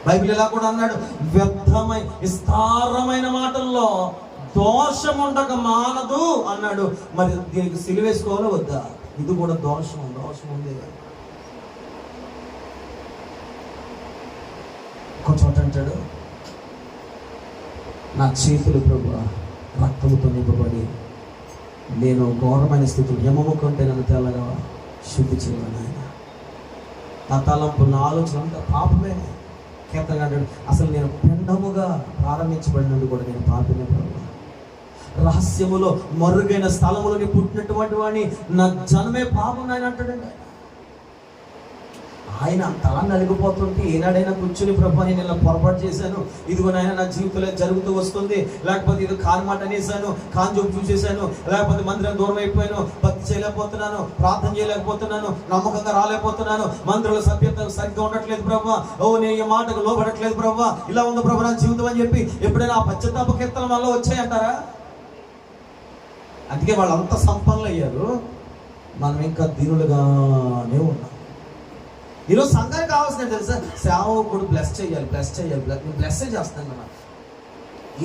S1: బైబిల్ ఎలా కూడా అన్నాడు, వ్యర్థమైన విస్తారమైన మాటల్లో దోషం ఉండక మానదు అన్నాడు. మరి దీనికి సిలివేసుకోవాలో వద్దా? ఇది కూడా దోషం ఉంది. చోట అంటాడు, నా చేతులు ప్రభు రక్తముతో నింపబడి నేను ఘోరమైన స్థితిలో యమము కంటే నన్ను తెల్లగా శుద్ధి చేయాలని. ఆయన నా తలంపు, నా ఆలోచన అంతా పాపమే. కీర్తనగా అంటాడు, అసలు నేను పిండముగా ప్రారంభించబడినట్టు కూడా నేను పాపమే ప్రభు. రహస్యములో మరుగైన స్థలములని పుట్టినటువంటి వాడిని నా జనమే పాపం ఆయన అంటాడండి. ఆయన తల నలిగిపోతుంటే ఏనాడైనా కూర్చుని ప్రభు నేను ఇలా పొరపాటు చేశాను, ఇదిగో నాయన నా జీవితంలో జరుగుతూ వస్తుంది, లేకపోతే ఇది కాని మాట అనేసాను, కాని చూపు చూసేసాను, లేకపోతే మందిరం దూరం అయిపోయాను, భక్తి చేయలేకపోతున్నాను, ప్రార్థన చేయలేకపోతున్నాను, నమ్మకంగా రాలేకపోతున్నాను, మందిరంలో సభ్యత సరిగ్గా ఉండట్లేదు ప్రభు, నేను ఈ మాటకు లోబడట్లేదు ప్రభు, ఇలా ఉంది ప్రభు నా జీవితం అని చెప్పి ఎప్పుడైనా ఆ పశ్చాత్తాప కీర్తనల వల్ల వచ్చాయంటారా? అందుకే వాళ్ళంతా సంపన్నులు అయ్యారు, మనం ఇంకా దీనులుగానే ఉన్నాం. ఈరోజు సంఘానికి కావాల్సిన తెలుసా, సేవకుడు బ్లెస్ చేయాలి. నేను బ్లెస్ చేస్తాను కదా.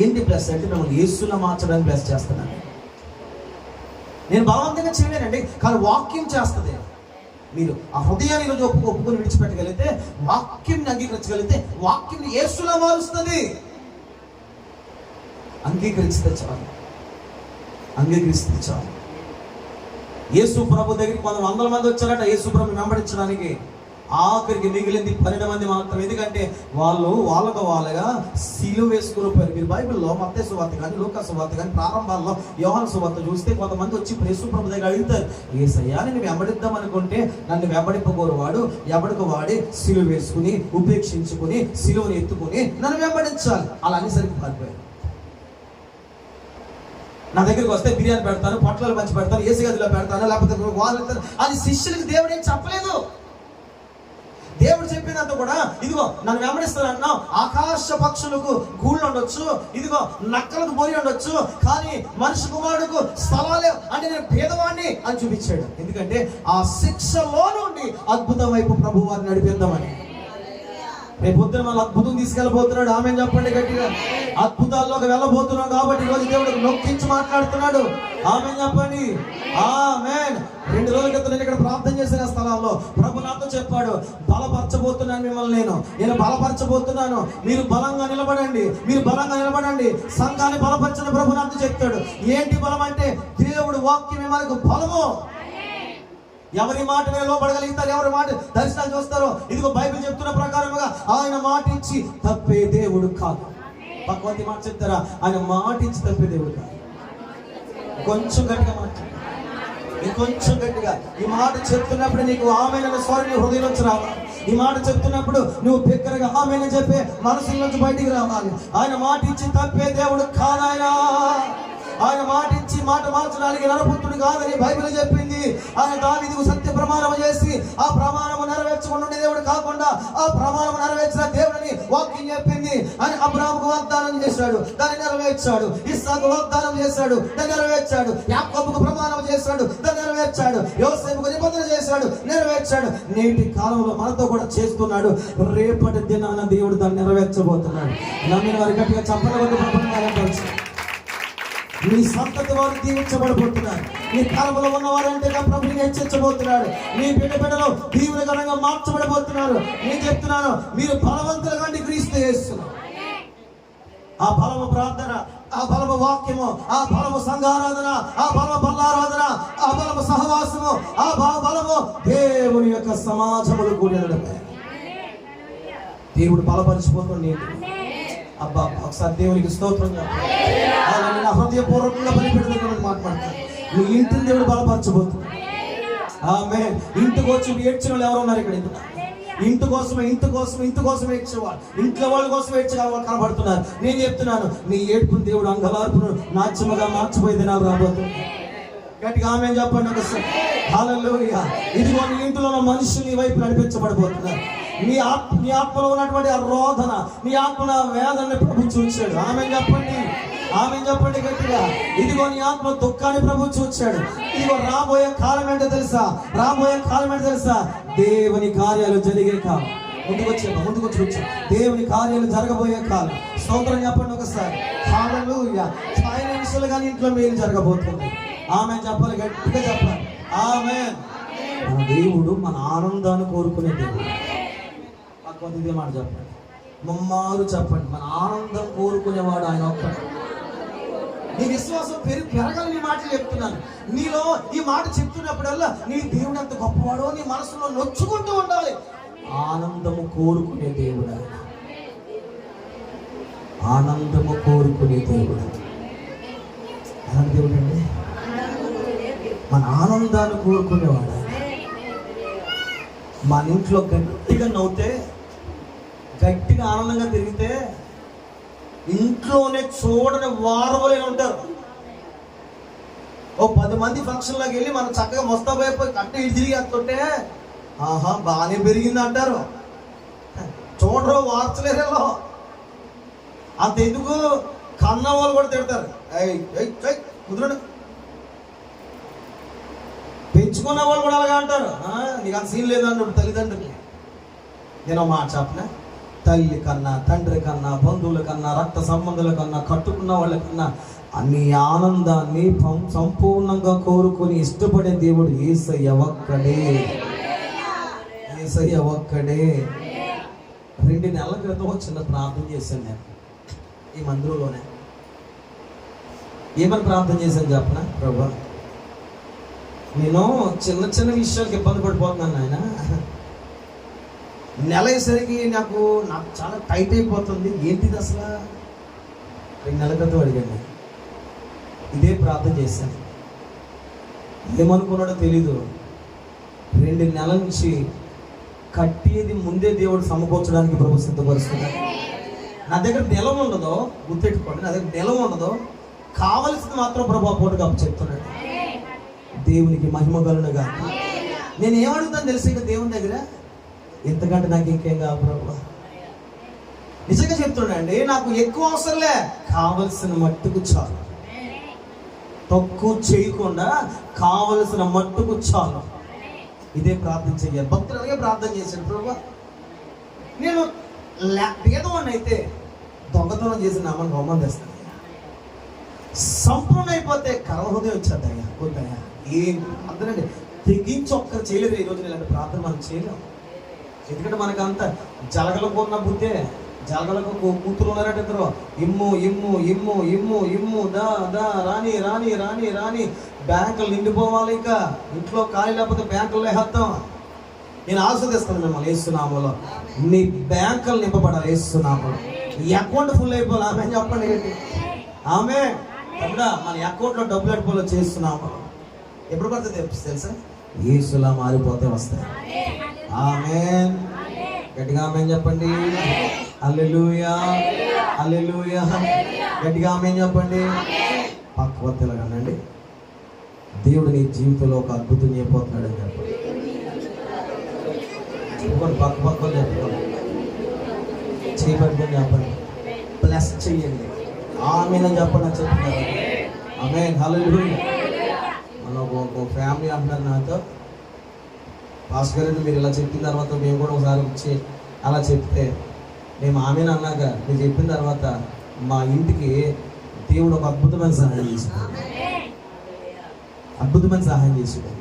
S1: ఏంటి బ్లెస్ అంటే మిమ్మల్ని యేసులా మార్చడానికి బ్లెస్ చేస్తున్నాను. నేను బలవంతంగా చేయలేనండి, కానీ వాక్యం చేస్తుంది. మీరు ఆ హృదయాన్ని ఈరోజు ఒప్పుకొని విడిచిపెట్టగలిగితే, వాక్యం అంగీకరించగలిగితే, వాక్యం యేసులా మారుస్తుంది. అంగీకరిస్తే చాలు. యేసు ప్రభు దగ్గరికి 100 మంది వచ్చారట యేసు ప్రభు వెంబడించడానికి. ఆఖరికి మిగిలింది 12 మంది మాత్రం. ఎందుకంటే వాళ్ళకు వాళ్ళగా సిలువ వేసుకుని పోయారు. మీరు బైబిల్లో మత్తయి సువార్త కానీ, లూకా సువార్త కానీ, ప్రారంభాల్లో యోహాను సువార్త చూస్తే కొంతమంది వచ్చి యేసు ప్రభు దగ్గర అడుగుతారు, యేసయ్యా నేను వెంబడిద్దాం అనుకుంటే నన్ను వెంబడింపగోరు వాడు ఎవడికి వాడి సిలువ వేసుకుని ఉపేక్షించుకుని సిలువని ఎత్తుకుని నన్ను వెంబడించాలి. అలా అనేసరికి పారిపోయారు. నా దగ్గరికి వస్తే బిర్యానీ పెడతాను, పొట్లాలు మంచి పెడతాను, ఏసీ గదిలో పెడతాను, లేకపోతే వాళ్ళు అది శిష్యులకి దేవుడు ఏం చెప్పలేదు. దేవుడు చెప్పినంత కూడా ఇదిగో నన్ను వెంబడిస్తానన్నా ఆకాశ పక్షులకు గూళ్ళు ఉండొచ్చు, ఇదిగో నక్కలకు బొరి ఉండొచ్చు, కానీ మనిషి కుమారుడుకు స్థలాలే అంటే నేను పేదవాడిని అని చూపించాడు. ఎందుకంటే ఆ శిక్షలో నుండి అద్భుతం వైపు ప్రభు వారిని నడిపిద్దామని. రేపు పొద్దున మన అద్భుతం తీసుకెళ్ళబోతున్నాడు. ఆమె చెప్పండి గట్టిగా. అద్భుతాల్లోకి వెళ్ళబోతున్నాం కాబట్టి ఈరోజు దేవుడు నొక్కించి మాట్లాడుతున్నాడు. ఆమె చెప్పండి. ఆమేన్. 2 రోజుల క్రితం నేను ఇక్కడ ప్రార్థన చేసిన స్థలంలో ప్రభు నాతో చెప్పాడు, బలపరచబోతున్నాను మిమ్మల్ని, నేను బలపరచబోతున్నాను, మీరు బలంగా నిలబడండి, సంఘాన్ని బలపరచని ప్రభు నాతో చెప్తాడు. ఏంటి బలం అంటే దేవుడు వాక్యమే మనకు బలము. ఎవరి మాట మీద లోపడగలుగుతారు, ఎవరి మాట దర్శనాలు చూస్తారో, ఇదిగో బైబిల్ చెప్తున్న ప్రకారముగా ఆయన మాట ఇచ్చి తప్పే దేవుడు కాదు. భగవంతి మాట చెప్తారా, ఆయన మాట ఇచ్చి తప్పే దేవుడు కాదు. కొంచెం గట్టిగా మాట్లాడు, ఇంకొంచెం గట్టిగా. ఈ మాట చెప్తున్నప్పుడు నీకు ఆమెన స్వరం నీ హృదయం నుంచి రావాలి. ఈ మాట చెప్తున్నప్పుడు నువ్వు బిగ్గరగా ఆమెన చెప్పే మనసు నుంచి బయటికి రావాలి. ఆయన మాట ఇచ్చి తప్పే దేవుడు కాదాయన. ఆయన మాట ఇచ్చి మాట మార్చడానికి నరపుత్రుడు కాదని బైబిల్ చెప్పింది. ఆయన దావీదుకు సత్య ప్రమాణం చేసి ఆ ప్రమాణము నెరవేర్చకుండా ఉండే దేవుడు కాకుండా ఆ ప్రమాణం నెరవేర్చిన దేవుడిని వాక్యం చెప్పింది అని అబ్రాహాముకు వాగ్దానం చేశాడు, దాన్ని నెరవేర్చాడు. ఇస్సాకు వాగ్దానం చేశాడు, దాన్ని నెరవేర్చాడు. యాకోబుకు ప్రమాణం చేశాడు, దాన్ని నెరవేర్చాడు. యోసేపుకు నిబంధన చేశాడు, నెరవేర్చాడు. నేటి కాలంలో మనతో కూడా చేస్తున్నాడు. రేపటి దినాన దేవుడు దాన్ని నెరవేర్చబోతున్నాడు. నమ్మిన వారి గట్టిగా చెప్పబోతున్నారు. నీ సంతతి వారు దీవించబడిపోతున్నారు. నీ తరములో ఉన్నవారంటే ప్రభుని హెచ్చరించబోతున్నాడు. నీ బిడ్డలు దీవునికరంగా మార్చబడిపోతున్నారు. నేను చెప్తున్నాను, మీరు బలవంతుల కంటే క్రీస్తు చేస్తున్నారు. ఆ బలము ప్రార్థన, ఆ బలము వాక్యము, ఆ బలము సంఘారాధన, ఆ బలము బల్లారాధన, ఆ బలము సహవాసము, ఆ బలము దేవుని యొక్క సమాజములు కూడినడమే. దేవుడు బలపరిచిపోతుంది. అబ్బా, ఒకసారి దేవునికి స్తోత్రం నా హృదయపూర్వకంగా బలిపెడుతున్న మాట్లాడతాను. నీ ఇంటిని దేవుడు బలపరచబోతున్నాడు. ఆమేన్. ఇంటికి వచ్చి ఏడ్చిన వాళ్ళు ఎవరు ఉన్నారు ఇక్కడ? ఇంటి కోసం ఏడ్చేవాళ్ళు, ఇంట్లో వాళ్ళ కోసం ఏడ్చే వాళ్ళు కనబడుతున్నారు. నేను చెప్తున్నాను, నీ ఏడ్పును దేవుడు అంగలార్పును నాట్యముగా మార్చిపోయింది నాకు రాబోతుంది. గట్టిగా ఆమేన్ చెప్పండి ఒకసారి. హల్లెలూయా. ఇదిగో నీ ఇంట్లో మనుషులు నీ వైపు నడిపించబడిపోతున్నారు. నీ ఆత్మలో ఉన్నటువంటి ఆ రోదన, నీ ఆత్మ వేదనని ప్రభు చూచాడు. ఆమేన్ చెప్పండి, ఆమేన్ చెప్పండి గట్టిగా. ఇదిగో నీ ఆత్మ దుఃఖాన్ని ప్రభు చూచాడు. ఇదిగో రాబోయే కాలం ఏంటో తెలుసా? దేవుని కార్యాలు జరిగే కాలం. ముందుకు వచ్చి దేవుని కార్యాలు జరగబోయే కాలం. స్తోత్రం చెప్పండి ఒకసారి. హల్లెలూయా. ఫైనాన్షియల్ గాని ఇంట్లో మేలు జరగబోతుంది. ఆమేన్ చెప్పాలి, గట్టిగా చెప్పాలి. ఆమేన్. మన దేవుడు మన ఆనందాన్ని కోరుకునే దేవుడు. ఇదే మాట చెప్పండి, మమ్మారు చెప్పండి. మన ఆనందం కోరుకునేవాడు ఆయన ఒక్కడు. నీ విశ్వాసం పెరగాలని ఈ మాటలు చెప్తున్నాను. నీలో ఈ మాట చెప్తున్నప్పుడల్లా నీ దేవుడు అంత గొప్పవాడో నీ మనసులో నొచ్చుకుంటూ ఉండాలి. ఆనందము కోరుకునే దేవుడు, ఆనందము కోరుకునే దేవుడు. ఎలాంటి దేవుడు అండి? మన ఆనందాన్ని కోరుకునేవాడు. మన ఇంట్లో గట్టిగా నవ్వుతే, గట్టిగా ఆనందంగా తిరిగితే ఇంట్లోనే చూడని వారవలే ఉంటారు. ఓ 10 మంది ఫంక్షన్లోకి వెళ్ళి మనం చక్కగా మొస్తాబైపోయి కట్ట ఇటు తిరిగి వస్తుంటే ఆహా బాగానే పెరిగింది అంటారు. చూడరు, వార్చలేరు. అంత ఎందుకు కన్న వాళ్ళు కూడా తిడతారు. కుదరడు. పెంచుకున్న వాళ్ళు కూడా అలాగా అంటారు. నీకు అంత సీన్ లేదన్నాడు తల్లిదండ్రులకి. నేను మాట చెప్పనా, తల్లి కన్నా, తండ్రి కన్నా, బంధువుల కన్నా, రక్త సంబంధుల కన్నా, కట్టుకున్న వాళ్ళ కన్నా అన్ని ఆనందాన్ని సంపూర్ణంగా కోరుకొని ఇష్టపడే దేవుడు యేసయ్య ఒక్కడే. 2 నెలల క్రితం చిన్న ప్రార్థన చేశాను నేను ఈ మందిరంలోనే. ఏమని ప్రార్థన చేశాను చెప్పనా? ప్రభా, నేను చిన్న విషయాలకు ఇబ్బంది పడిపోతున్నాను ఆయన. నెల అయ్యేసరికి నాకు చాలా టైట్ అయిపోతుంది. ఏంటిది అసలు? 2 నెలల క్రితం అడిగాను. ఇదే ప్రార్థన చేశాను. ఏమనుకున్నాడో తెలీదు. 2 నెలల నుంచి కట్టేది ముందే దేవుడు సమకూర్చడానికి ప్రభు సిద్ధపరుస్తున్నాడు. నా దగ్గర నిలం ఉండదో గుర్తెట్టుకోండి, నా దగ్గర నిలం ఉండదో, కావలసింది మాత్రం ప్రభు పోటుగా చెప్తున్నాడు. దేవునికి మహిమ కలుగునుగా. నేను ఏమడుగుతాను తెలిసి ఇక దేవుని దగ్గర, ఎంతకంటే నాకు ఇంకేం కాదు ప్రభు. నిజంగా చెప్తున్నాండి, నాకు ఎక్కువ అవసరంలే, కావలసిన మట్టుకు చాలు. తక్కువ చేయకుండా కావలసిన మట్టుకు చాలు. ఇదే ప్రార్థన చెయ్యాలి. భక్తులు అలాగే ప్రార్థన చేశాడు. ప్రభు, నేను పేదవాడిని అయితే దొంగతనం చేసి నామని హోమం చేస్తాను. సంపూర్ణ అయిపోతే కర్మహృదయం వచ్చేద్దయ్యా, కొద్దయ్యా ఏం అర్థనండి తెగించి ఒక్కరు చేయలేదు. ఈరోజు ఇలాంటి ప్రార్థన మనం చేయలేం. ఎందుకంటే మనకు అంత జలగలకు ఉన్న బుద్ధే. జలగలకు కూతురు ఉన్నారంటే ఇద్దరు ఇమ్ము దా రాని బ్యాంకులు నిండిపోవాలి. ఇంకా ఇంట్లో ఖాళీ లేకపోతే బ్యాంకుల్లో వేస్తాం. నేను ఆస్వాదిస్తాను మిమ్మల్ని యేసునామములో. నీ బ్యాంకులు నింపబడాలి యేసునామములో. ఈ అకౌంట్ ఫుల్ అయిపోవాలి. ఆమె చెప్పండి గట్టి ఆమె. అప్పుడా మన అకౌంట్లో డబ్బులు ఎడిపోలో చేస్తున్నాము. ఎప్పుడు పడుతుంది తెలుసా? యేసులా మారిపోతే వస్తాయి. ఆమేన్. గట్టిగా ఆమేన్ చెప్పండి. హల్లెలూయా, హల్లెలూయా. గట్టిగా ఆమేన్ చెప్పండి. పక్కవత్తెలా కనండి, దేవుడు నీ జీవితంలో ఒక అద్భుతం చేయబోతున్నాడు అని చెప్పండి. చెప్పుకోండి, పక్క పక్కలు చెప్పుకోండి, చేయి పట్టుకొని చెప్పండి, ప్లస్ చెయ్యండి, ఆమేనని చెప్పండి అని చెప్తున్నారు. ఆమేన్, హల్లెలూయా. మన ఒక ఫ్యామిలీ అంటున్నారు నాతో, పాస్టర్ గారు మీరు ఇలా చెప్పిన తర్వాత మేము కూడా ఒకసారి వచ్చి అలా చెప్తే, మేము ఆమెను అన్నాక మీరు చెప్పిన తర్వాత మా ఇంటికి దేవుడు ఒక అద్భుతమైన సహాయం చేశాడు. అద్భుతమైన సహాయం చేశాడు.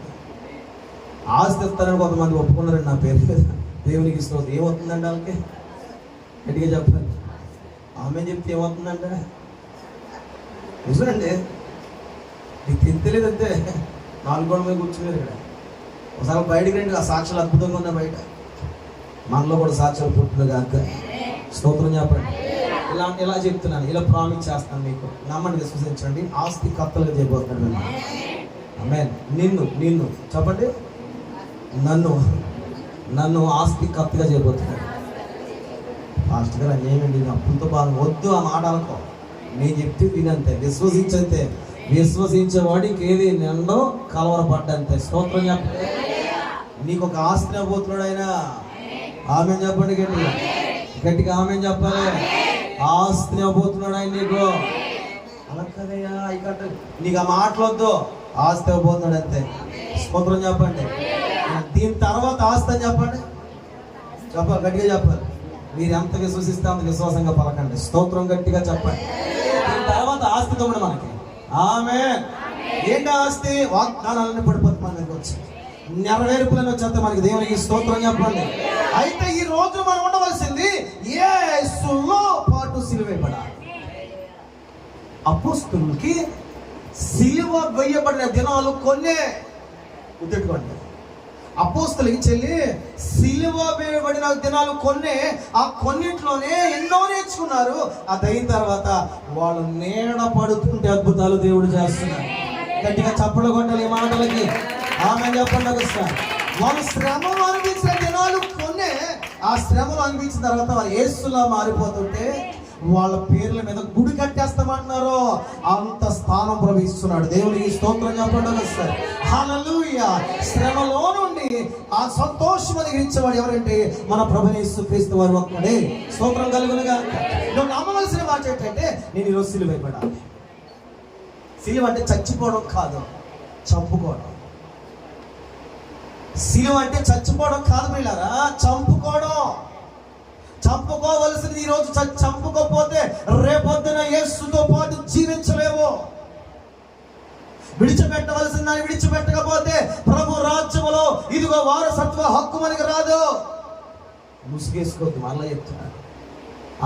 S1: ఆస్తి ఇస్తారని కొంతమంది ఒప్పుకున్నారండి నా పేరు మీద. దేవునికి ఇస్తుంది. ఏమవుతుందండి వాళ్ళకి? గట్టిగా చెప్పాలి. ఆమె చెప్తే ఏమవుతుందంటే నిజమండి, నీకు తెలియలేదంటే 4 గోడల మీద కూర్చున్నారు ఇక్కడ. ఒకసారి బయటికి రండి, ఆ సాక్షులు అద్భుతంగా ఉన్నాయి బయట. మనలో కూడా సాక్ష్యాలు పుట్టిన కాక స్తోత్రం చెప్పండి. ఇలా చెప్తున్నాను, ఇలా ప్రామిస్ చేస్తాను మీకు, నమ్మండి, విశ్వసించండి. ఆస్తి కత్తలుగా చేయబోతున్నాడు. ఆమేన్. నిన్ను చెప్పండి, నన్ను ఆస్తి కత్తిగా చేయబోతున్నాడు. పాస్టర్ గారు అన్యాయమండి, అప్పులతో బాగా వద్దు ఆ మాట అనుకో. నేను చెప్తే వినంతే, విశ్వసించంతే. విశ్వసించేవాడికి ఏది నిండో కలవరపడ్డంతే. స్తోత్రం చెప్పండి. నీకు ఒక ఆస్తిని అవ్వబోతున్నాడు ఆయన. ఆమె చెప్పండి, గట్టిగా ఆమె చెప్పాలి. ఆస్తిని అవ్వబోతున్నాడు ఆయన నీకు. అలా కదయ్యా, ఇక్కడ నీకు ఆ మాటలొద్దు, ఆస్తి అవ్వబోతున్నాడు అంతే. స్తోత్రం చెప్పండి. దీని తర్వాత ఆస్తి అని చెప్పండి, చెప్పాలి, గట్టిగా చెప్పాలి. మీరు ఎంత విశ్వసిస్తే అంత విశ్వాసంగా పలకండి. స్తోత్రం గట్టిగా చెప్పండి. దీని తర్వాత ఆస్తితో కూడా మనకి ఆమేన్. ఏంటి ఆస్తి? వాగ్దానాలన్నీ పడిపోతుంది మన దగ్గర వచ్చి, నెరవేర్పులను వచ్చేస్తే మనకి. దేవునికి స్తోత్రం చెప్పండి. అయితే ఈ రోజు మనం ఉండవలసింది యేసులో పాటు సిలువేయబడాలి. అపోస్తలులకి సిలువ వేయబడిన దినాలు కొన్నే, గుర్తుపెట్టుకోండి. అపోస్తలులకి చెల్లి సిలువ వేయబడిన దినాలు కొన్నే. ఆ కొన్నింటిలోనే ఎన్నో నేర్చుకున్నారు. అది అయిన తర్వాత వాళ్ళు నీడ పడుతుంటే అద్భుతాలు దేవుడు చేస్తున్నారు. గట్టిగా చప్పట్లు కొట్టాలి ఈ మాటలకి. ఆమె చెప్పండి. ఒకసారి వాళ్ళు శ్రమలు అనిపించిన దినాలు కొన్నే. ఆ శ్రమలు అనిపించిన తర్వాత వాళ్ళు యేసులా మారిపోతుంటే వాళ్ళ పేర్ల మీద గుడి కట్టేస్తామంటున్నారు. అంత స్థానం ప్రవహిస్తున్నాడు. దేవునికి స్తోత్రం చెప్పండి ఒకసారి. హల్లెలూయా. శ్రమలో నుండి ఆ సంతోషం అనుగ్రహించేవాడు ఎవరంటే మన ప్రభువైన యేసుక్రీస్తు వారు ఒక్కడే. స్తోత్రం కలుగునుగా. నువ్వు నమ్మవలసిన మాట ఏంటంటే, నేను ఈరోజు సిలువైపడాలి. సిలువ అంటే చచ్చిపోవడం కాదు, చంపుకోవడం. సిలువ అంటే చచ్చిపోవడం కాదు పిల్లరా, చంపుకోవడం. చంపుకోవలసింది ఈరోజు చంపుకోకపోతే రేపొద్దున యేసుతో పాటు జీవించలేవు. విడిచిపెట్టవలసిన దాన్ని విడిచిపెట్టకపోతే ప్రభు రాజ్యములో ఇదిగో వారసత్వ హక్కు మనకి రాదు. ముసుగేసుకోవద్దు, మళ్ళీ చెప్తున్నాను.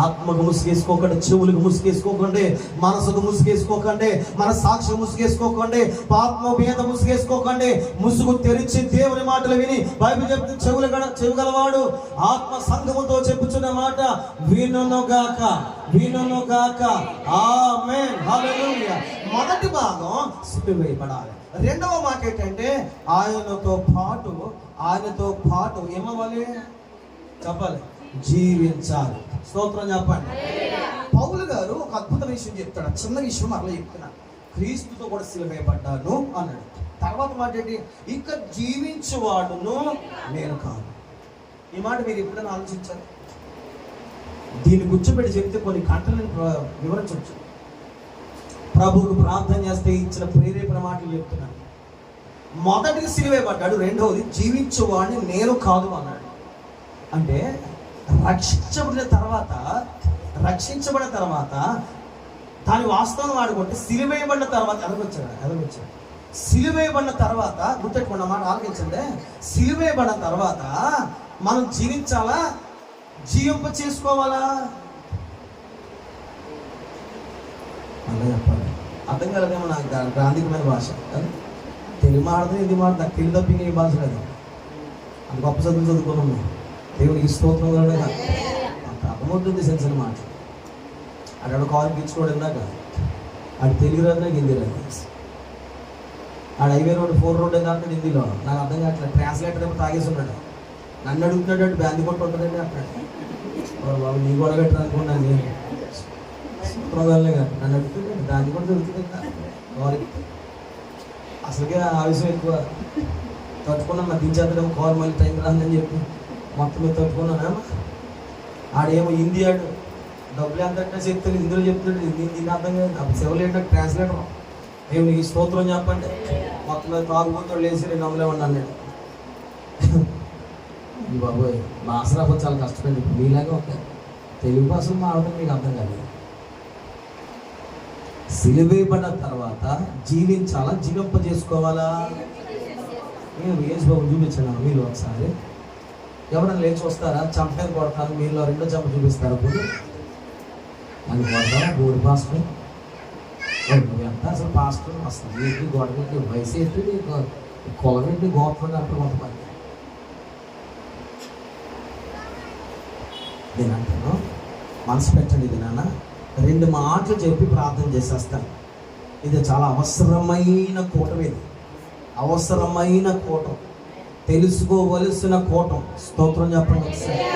S1: ఆత్మకు ముసుగేసుకోకండి, చెవులకు ముసుగేసుకోకండి, మనసుకు ముసుగేసుకోకండి, మన సాక్షి ముసుగేసుకోకండి, పాత్మ మీద ముసుగేసుకోకండి. ముసుగు తెరిచి దేవుని మాటలు విని బైబిల్ చెప్తే చెవి గలవాడు ఆత్మ సంఘముతో చెప్పుచున్న మాట వినుగాక. ఆమేన్, హల్లెలూయా. మొదటి భాగం సిలువేయబడాలి. రెండవ మాట ఏంటంటే ఆయనతో పాటు ఏమవ్వాలి చెప్పాలి, జీవించాలి. స్తోత్రం చెప్పండి. పౌలు గారు ఒక అద్భుత విషయం చెప్తాడు. చిన్న విషయం అట్లా చెప్తున్నా. క్రీస్తుతో కూడా సిలువేయబడ్డాను అన్నాడు. తర్వాత మాట ఏంటి? ఇక జీవించువాడును నేను కాదు. ఈ మాట మీరు ఎప్పుడైనా ఆలోచించారు? దీన్ని కూర్చోబెట్టి చెప్తే కొన్ని గంటలను వివరించవచ్చు. ప్రభువుకు ప్రార్థన చేస్తే ఇచ్చిన ప్రేరేపణ మాటలు చెప్తున్నాను. మొదటిది సిలువేయబడ్డాడు, రెండవది జీవించువాడిని నేను కాదు అన్నాడు. అంటే రక్షించబడిన తర్వాత దాని వాస్తవం వాడుకుంటే సిలువేయబడిన తర్వాత ఎదగొచ్చాడు. సిలువేయబడిన తర్వాత గుర్తెట్టుకున్న మాట ఆలోచించండి. సిలువేయబడిన తర్వాత మనం జీవించాలా, జీవింప చేసుకోవాలా? అలా చెప్పాలి. అర్థం కలదేమో నాకు గ్రాంధికమైన భాష. తెలుగు మాడదు, ఇది మాట నాకు తెలుగు తప్పింగ్ ఏ భాష లేదు. అంత గొప్ప చదువులు చదువుకున్నాము. దేవునికి స్తోత్రం కలగా నాకు అర్థమవుతుంది సెన్స్ అన్నమాట. అక్కడ కాల్ తీర్చుకోవడం ఇందాక అది తెలుగు రాదు, నాకు హిందీ రాదు. ఆడ హైవే రోడ్ 4 రోడ్ కాదు హిందీలో. నాకు అర్థం కావట్లేదు. ట్రాన్స్లేటర్ ఏమో తాగేసి ఉన్నాడు. నన్ను అడుగుతున్నాడు బ్యాంది కొట్టు ఉంటుందండి అక్కడ. బాబు నీ కూడా కట్టరు అనుకున్నాను నేను. నన్ను అడుగుతున్నాడు బ్యాంది కూడా దొరుకుతుంది వారికి. అసలుకే ఆవేశం ఎక్కువ తట్టుకున్నా. మరి దించేద్దాం కాల్ మళ్ళీ టైం రాదని చెప్పి మొత్తం మీద తట్టుకున్నానా? ఆడేమో హిందీ ఆడు డబ్బులు ఎంత చెప్తాడు, ఇందులో చెప్తాడు, దీన్ని అర్థం కాదు. సెవెల్ ఏంటంటే ట్రాన్స్లేటర్ మేము నీకు స్తోత్రం చెప్పండి. మొత్తం మీద తాగుబోతాడు లేచి 200 ఇవ్వండి అన్నాడు. ఈ బాబోయ్ మా ఆసరాపతి చాలా కష్టపడింది. ఇప్పుడు మీలాగా ఒక తెలుగు భాషలు మాట్లాడటం మీకు అర్థం కాదు. సిలువేయబడిన తర్వాత జీవించాలా, జీవింపజేసుకోవాలా? నేను యేసు బాబు చూపించాను. మీరు ఒకసారి ఎవరైనా లేచి వస్తారా? చంప మీద కొడతారు, మీలో రెండో చంప చూపిస్తారు. అప్పుడు అది కొడతారా? బోర్డు పాస్టర్ ఎంత అసలు పాస్టర్ అసలు ఏంటి? గొడవకి వయసు ఏంటి? కులం ఏంటి? గోత్రం అంటారు కొంతమంది. నేను అంటాను, మనసు పెట్టండి. ఇది నాన్న 2 మాటలు చెప్పి ప్రార్థన చేసేస్తాను. ఇది చాలా అవసరమైన కూటం. ఇది అవసరమైన కూటం, తెలుసుకోవలసిన కూటం. స్తోత్రం చెప్పండి ఒకసారి.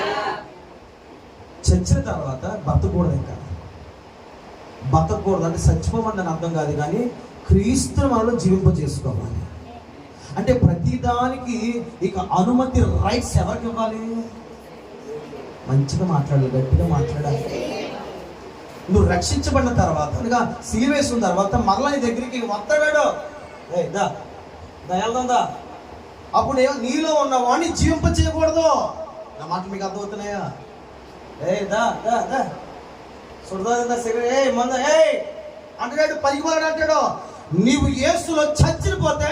S1: చచ్చిన తర్వాత బతకూడదు. ఇంకా బతకూడదు అంటే చచ్చిపోమని అర్థం కాదు, కానీ క్రీస్తు మనలో జీవింపజేసుకోవాలి. అంటే ప్రతిదానికి ఇక అనుమతి, రైట్స్ ఎవరికి ఇవ్వాలి? మంచిగా మాట్లాడాలి, గట్టిగా మాట్లాడాలి. నువ్వు రక్షించబడిన తర్వాత, అనగా సిలువేసిన తర్వాత మరలా నీ దగ్గరికి వస్తాడాడు, వెళ్దా, అప్పుడు నీలో ఉన్న వాడిని జీవింప చేయకూడదు. నా మాట మీకు అర్థమవుతున్నాయా? అంటాడు, పలికివాడు అంటాడు, నీవు యేసులో చచ్చిపోతే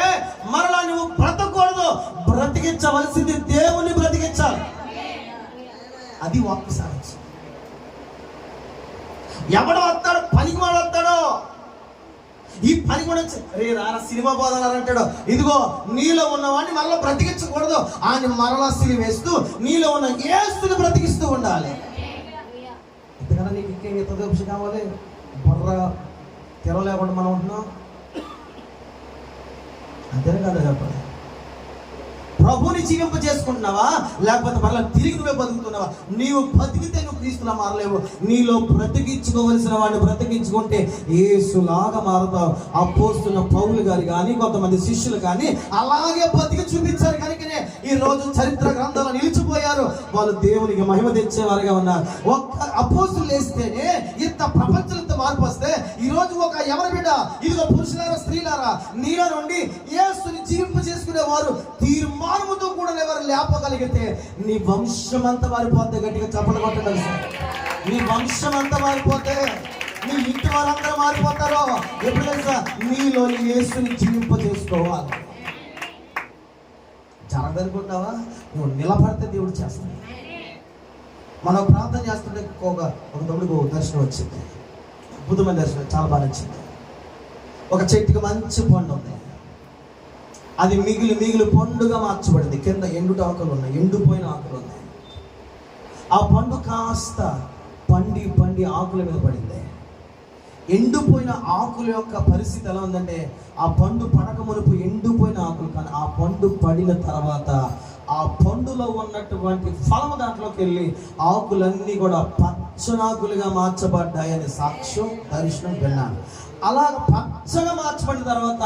S1: మరలా నువ్వు బ్రతకూడదు. బ్రతికించవలసింది దేవుని బ్రతికించాలి. అది వాక్య సాక్షి. ఎవడు వస్తాడు? పలికివాడు వస్తాడు. ఈ పని కూడా రారా సినిమా పోదాలని అంటాడు. ఇదిగో నీలో ఉన్నవాడిని మరలా బ్రతికించకూడదు. ఆయన మరలా సిలువ వేస్తూ నీలో ఉన్న యేసుని బ్రతికిస్తూ ఉండాలి. ఇంతకన్నా నీకు ఇంకేం ఎత్తదోష కావాలి? బుర్ర తెరవలేకుండా మనం ఉంటున్నాం. అంతేనే కదా చెప్పండి. ప్రభుని జీవింప చేసుకుంటున్నావా, లేకపోతే మరలా తిరిగి నువ్వే బతుకుతున్నావా? నీవు బతికితే నువ్వు క్రీస్తులా మారలేవు. నీలో బ్రతికించుకోవలసిన వాడిని బ్రతికించుకుంటే యేసులాగా మారుతావు. అపోస్తలుడైన పౌలు గారు కానీ కొంతమంది శిష్యులు కానీ అలాగే బతికి చూపించారు. కనుకనే ఈ రోజు చరిత్ర గ్రంథాలు నిలిచిపోయారు. వాళ్ళు దేవునికి మహిమ తెచ్చేవారుగా ఉన్నారు. ఒక్క అపోస్తలులు వేస్తేనే ఇంత ప్రపంచంతో మార్పు వస్తే, ఈ రోజు ఒక ఎవరి బిడ్డ, ఇదిగో పురుషులారా స్త్రీలారా, నీలో నుండి యేసుని జీవింప చేసుకునేవారు తీర్మానముతో కూడా ఎవరు లేపగలిగితే నీ వంశం అంతా మారిపోతే, గట్టిగా చప్పట్లు కొట్టగలి. నీ వంశం అంతా మారిపోతే, నీ ఇంటి వారందరూ మారిపోతారో. ఎప్పుడు తెలుసా? నీలో యేసుని జీవింప చేసుకోవాలి. జరగదనుకుంటావా? నువ్వు నిలబడితే దేవుడు చేస్తాడు. మనం ప్రార్థన చేస్తుంటే ఒక తమ్ముడికి దర్శనం వచ్చింది. అద్భుతమైన దర్శనం, చాలా బాగా నచ్చింది. ఒక చెట్టుకి మంచి పండు ఉంది. అది మిగిలి పండుగ మార్చబడింది. కింద ఎండుట ఆకులు ఉన్నాయి, ఎండిపోయిన ఆకులు ఉన్నాయి. ఆ పండు కాస్త పండి ఆకుల మీద పడింది. ఎండిపోయిన ఆకుల యొక్క పరిస్థితి ఎలా ఉందంటే, ఆ పండు పడక మునుపు ఎండిపోయిన ఆకులు, కానీ ఆ పండు పడిన తర్వాత ఆ పండులో ఉన్నటువంటి ఫలము దాంట్లోకి వెళ్ళి ఆకులన్నీ కూడా పచ్చనాకులుగా మార్చబడ్డాయని సాక్ష్యం, దర్శనం విన్నాను. అలా పచ్చగా మార్చబడిన తర్వాత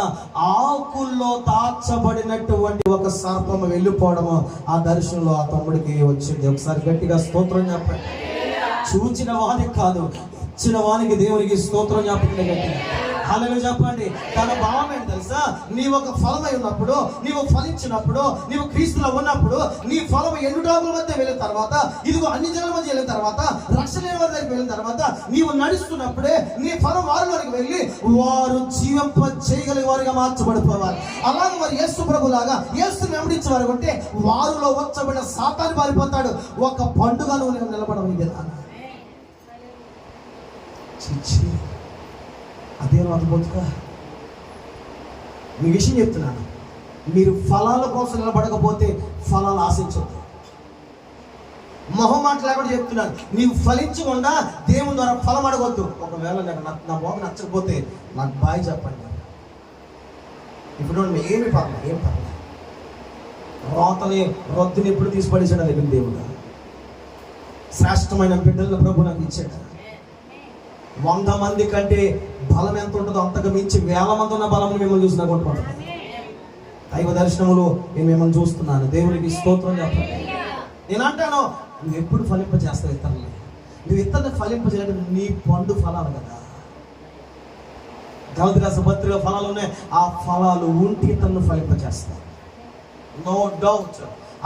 S1: ఆకుల్లో దాచబడినటువంటి ఒక సర్పము వెళ్ళిపోవడము ఆ దర్శనంలో ఆ తమ్ముడికి వచ్చింది. ఒకసారి గట్టిగా స్తోత్రం చెప్పండి. చూచిన వానికి కాదు, ఇచ్చిన వానికి దేవునికి స్తోత్రం చెప్పండి. గట్టిగా హల్లెలూయా చెప్పండి. తన భావం ఏంటి తెలుసా? నీవు ఒక ఫలమై ఉన్నప్పుడు, నీవు ఫలించినప్పుడు, నీవు క్రీస్తులో ఉన్నప్పుడు, నీ ఫలం ఎండుటాకుల మధ్య వెళ్ళిన తర్వాత, ఇదిగో అన్ని జనుల మధ్య వెళ్ళిన తర్వాత, రక్షణ దగ్గరికి వెళ్ళిన తర్వాత, నీవు నడుస్తున్నప్పుడే నీ ఫలం వారిలోకి వెళ్ళి వారు జీవింప చేయగలిగే వారిగా మార్చబడిపోవాలి. అలాగే వారు యేసు ప్రభులాగా యేసుని వెంబడించే వారు ఉంటే వారిలో వచ్చబడిన సాతాను పారిపోతాడు. ఒక పండుగ నువ్వు నిలబడవు. అదే అద్భుతంగా మీ విషయం చెప్తున్నాను. మీరు ఫలాల కోసం నిలబడకపోతే ఫలాలు ఆశించొద్దు. మొహమాట లేకుండా చెప్తున్నాను. నీవు ఫలించకుండా దేవుని ద్వారా ఫలం అడగొద్దు. ఒకవేళ నా మోగ నచ్చకపోతే నాకు బాయ్ చెప్పండి. ఇప్పుడు ఏమి పర్లేదు, ఏం పర్లేదు. రొద్దుని ఎప్పుడు తీసిపడేసాడు అది దేవుడు. శ్రేష్టమైన బిడ్డల ప్రభు నాకు ఇచ్చాడు. 100 మంది కంటే బలం ఎంత ఉంటుందో అంతకు మించి 1000 మంది ఉన్న బలం మిమ్మల్ని చూసినా కొట్టుకుంటుంది. దైవ దర్శనములో నేను మిమ్మల్ని చూస్తున్నాను. దేవునికి స్తోత్రం చెప్పండి. నేను అంటాను, నువ్వు ఎప్పుడు ఫలింప చేస్తావు ఇతరులని? నువ్వు ఇతరులను ఫలింప చేయాలంటే నీ పండు ఫలాలు కదా. గలతీ రాసిన పత్రిక ఫలాలు ఉన్నాయి, ఆ ఫలాలు ఉంటే ఇతరులను ఫలింప చేస్తావు. No doubt.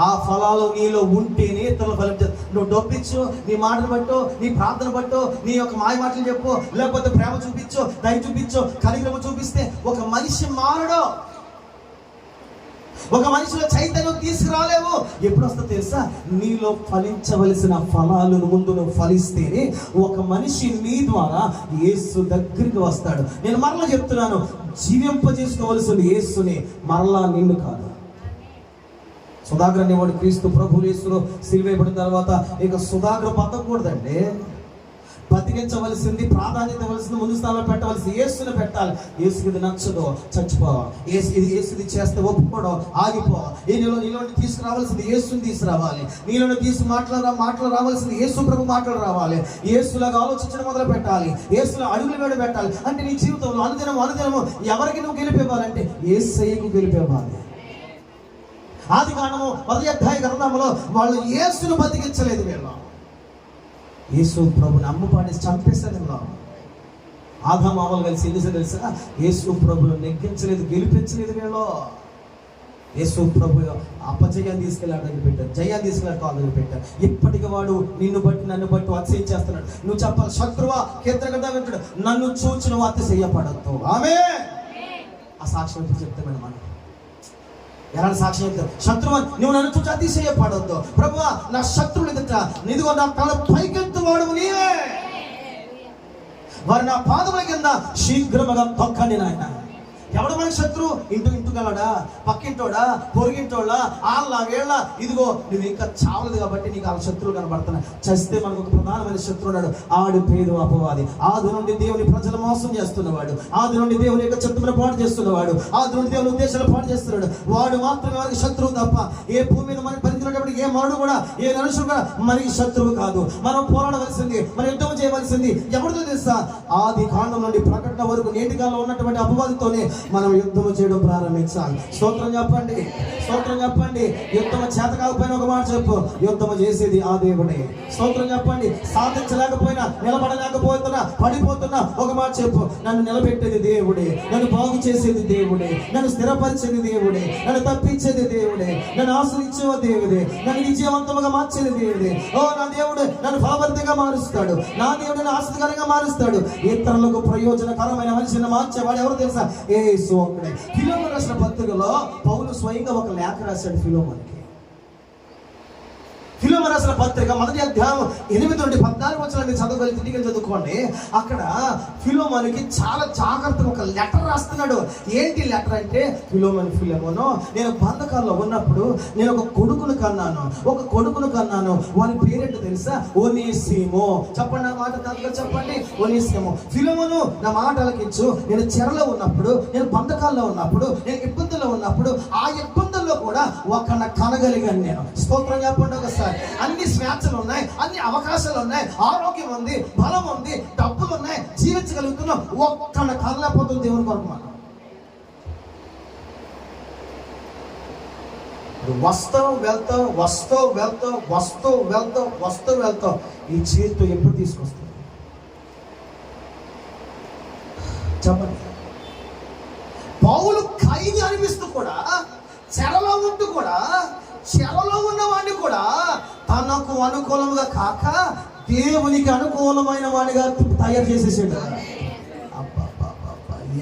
S1: ఆ ఫలాలు నీలో ఉంటేనే ఇతరులు ఫలింప చేస్తావు. నువ్వు డబ్బిచ్చు, నీ మాటలు పట్టు, నీ ప్రార్థన పట్టు, నీ యొక్క మాయ మాటలు చెప్పు, లేకపోతే ప్రేమ చూపించు, దయ చూపించు, కనికరము చూపిస్తే ఒక మనిషి మారడు. ఒక మనిషిలో చైతన్యం తీసుకురాలేవు. ఎప్పుడు వస్తుందో తెలుసా? నీలో ఫలించవలసిన ఫలాలను ముందు నువ్వు ఫలిస్తేనే ఒక మనిషి నీ ద్వారా యేసు దగ్గరికి వస్తాడు. నేను మరలా చెప్తున్నాను, జీవింపజేసుకోవలసిన యేసుని, మరలా నిన్ను కాదు. సుధాకర్ అనేవాడు క్రీస్తు ప్రభు యేసులో సిలువేయబడిన తర్వాత ఇక సుధాకర్ బతకూడదండి. బతికించవలసింది, ప్రాధాన్యత ఇవ్వాల్సింది, ముందు స్థానంలో పెట్టవలసింది యేసుని పెట్టాలి. యేసుకి ఇది నచ్చదో చచ్చిపోవా, యేసుది చేస్తే ఒప్పుకోవడం ఆగిపో. నీలోని తీసుకురావాల్సింది యేసుని తీసుకురావాలి. నీలోని మాటలు రావాల్సింది యేసు ప్రభు మాటలు రావాలి. యేసులాగా ఆలోచించడం మొదలు పెట్టాలి. యేసులో అడుగులు వేడి పెట్టాలి. అంటే నీ జీవితంలో అనుదినము ఎవరికి నువ్వు గెలిపేవాలంటే యేసయ్యకు గెలిపేవాలి. ఆదికాండము 1వ అధ్యాయ గ్రంథంలో వాళ్ళు యేసును బతికించలేదు. వీళ్ళు యేసు ప్రభుని అమ్మపాడి చంపేస్తారు. ఆదాము అవ్వలు కలిసి ఎందుకు తెలుసా? యేసు ప్రభుని నెగ్గించలేదు, గెలిపించలేదు. వీళ్ళు యేసు ప్రభు అపజయాన్ని తీసుకెళ్ళి అడిగి పెట్టారు, జయాన్ని తీసుకెళ్ళి కాళ్ళు పెట్టారు. ఇప్పటికి వాడు నిన్ను బట్టి నన్ను బట్టి అతిశయించేస్తున్నాడు. నువ్వు చెప్పాలి, శత్రువా కీర్తన వింటాడు, నన్ను చూచి నువ్వు అతిశయపడద్దు. ఆమేన్. ఆ సాక్ష్యం ఎప్పుడు చెప్తామని మనం ఎలాంటి సాక్ష్యం చెప్తావు? శత్రువు నువ్వు నన్ను చూసి అతిశయపడొద్దు. ప్రభువా నా శత్రువులు ఎదుట నిదిగో నా తల పైకెత్తు వాడు నీవే, వారు నా పాదముల కింద శీఘ్రముగా తొక్కండి నాయన. ఎవడు మనకి శత్రువు? ఇంటు గలడా, పక్కింటోడా, పొరుగింటోడా, వీళ్ళ ఇదిగో నువ్వు ఇంకా చావలేదు కాబట్టి నీకు ఆ శత్రువులు కనబడుతున్నాయి. చస్తే మనకు ఒక ప్రధానమైన శత్రువు ఉన్నాడు, ఆడు పేరు అపవాది. ఆది నుండి దేవుని ప్రజలు మోసం చేస్తున్నవాడు, ఆది నుండి దేవుని యొక్క చిత్తమును పాడు చేస్తున్నవాడు, ఆది నుండి దేవుని ఉద్దేశాలు పాడు చేస్తున్నాడు. వాడు మాత్రమే వారికి శత్రువు తప్ప ఏ భూమి మీద మనకి పరిధినటువంటి ఏ మరుడు కూడా, ఏ మనుషుడు కూడా మనకి శత్రువు కాదు. మనం పోరాడవలసింది, మనం యుద్ధం చేయవలసింది ఎవరితో తెలుసా? ఆది కాండం నుండి ప్రకటన వరకు నేటి కాలంలో ఉన్నటువంటి అపవాదితోనే మనం యుద్ధము చేయడం ప్రారంభించాలి. స్తోత్రం చెప్పండి, స్తోత్రం చెప్పండి. యుద్ధము చేత కాకపోయినా ఒక మాట చెప్పు, యుద్ధము చేసేది ఆ దేవుడే. స్తోత్రం చెప్పండి. సాధించలేకపోయినా, నిలబడలేకపోతున్నా, పడిపోతున్నా ఒక మాట చెప్పు, నన్ను నిలబెట్టేది దేవుడే, నన్ను బాగు చేసేది దేవుడే, నన్ను స్థిరపరిచేది దేవుడే, నన్ను తప్పించేది దేవుడే, నన్ను ఆశ్రయించే దేవుడే, నన్ను విజయవంతంగా మార్చేది దేవుడే. ఓ నా దేవుడు నన్ను ఫలవంతంగా మారుస్తాడు, నా దేవుడు నన్ను ఆసక్తికరంగా మారుస్తాడు. ఇతరులకు ప్రయోజనకరమైన మనిషిని మార్చేవాడు ఎవరు తెలుసా? యేసు ఒక్కడే. ఫిలోమోను రాసిన పత్రికలో పౌలు స్వయంగా ఒక లేఖ రాశాడు ఫిలోమోనుకి. ఫిలోమోను రాసిన పత్రిక 1వ అధ్యాయం 8 నుండి 14 వచనాలు మీరు చదవగలిగితే ఇంటికి చదువుకోండి. అక్కడ ఫిలోమోనుకి చాలా జాగ్రత్తగా ఒక లెటర్ రాస్తున్నాడు. ఏంటి లెటర్ అంటే, ఫిలోమోను నేను బంధకాల్లో ఉన్నప్పుడు నేను ఒక కొడుకును కన్నాను. వాని పేరేంటో తెలుసా? ఒనేసిమో. చెప్పండి నా మాట కాదుగా చెప్పండి, ఒనేసిమో. ఫిలోమోను నా మాట ఆలకించు. నేను చెరలో ఉన్నప్పుడు, నేను బంధకాల్లో ఉన్నప్పుడు, నేను ఇబ్బందుల్లో ఉన్నప్పుడు, ఆ ఇబ్బందుల్లో కూడా ఒక కనగలిగాను నేను. స్తోత్రం చెప్పండి ఒకసారి. అన్ని స్వేచ్ఛలు ఉన్నాయి, అన్ని అవకాశాలు ఉన్నాయి, ఆరోగ్యం ఉంది, బలం ఉంది, డబ్బులు ఉన్నాయి, జీవించగలుగుతున్నాం. ఒక్కన కనలేకపోతుంది దేవుని కొరకు. మనం వస్తావు వెళ్తావు. ఈ జీవితం ఎప్పుడు తీసుకొస్తుంది చెప్పండి. పౌలు ఖైదీ అనిపిస్తూ కూడా, చెరలో ఉంటూ కూడా, చెరలో ఉన్నవాడిని కూడా తనకు అనుకూలంగా కాక దేవునికి అనుకూలమైన వాడిగా తయారు చేసేసాడు.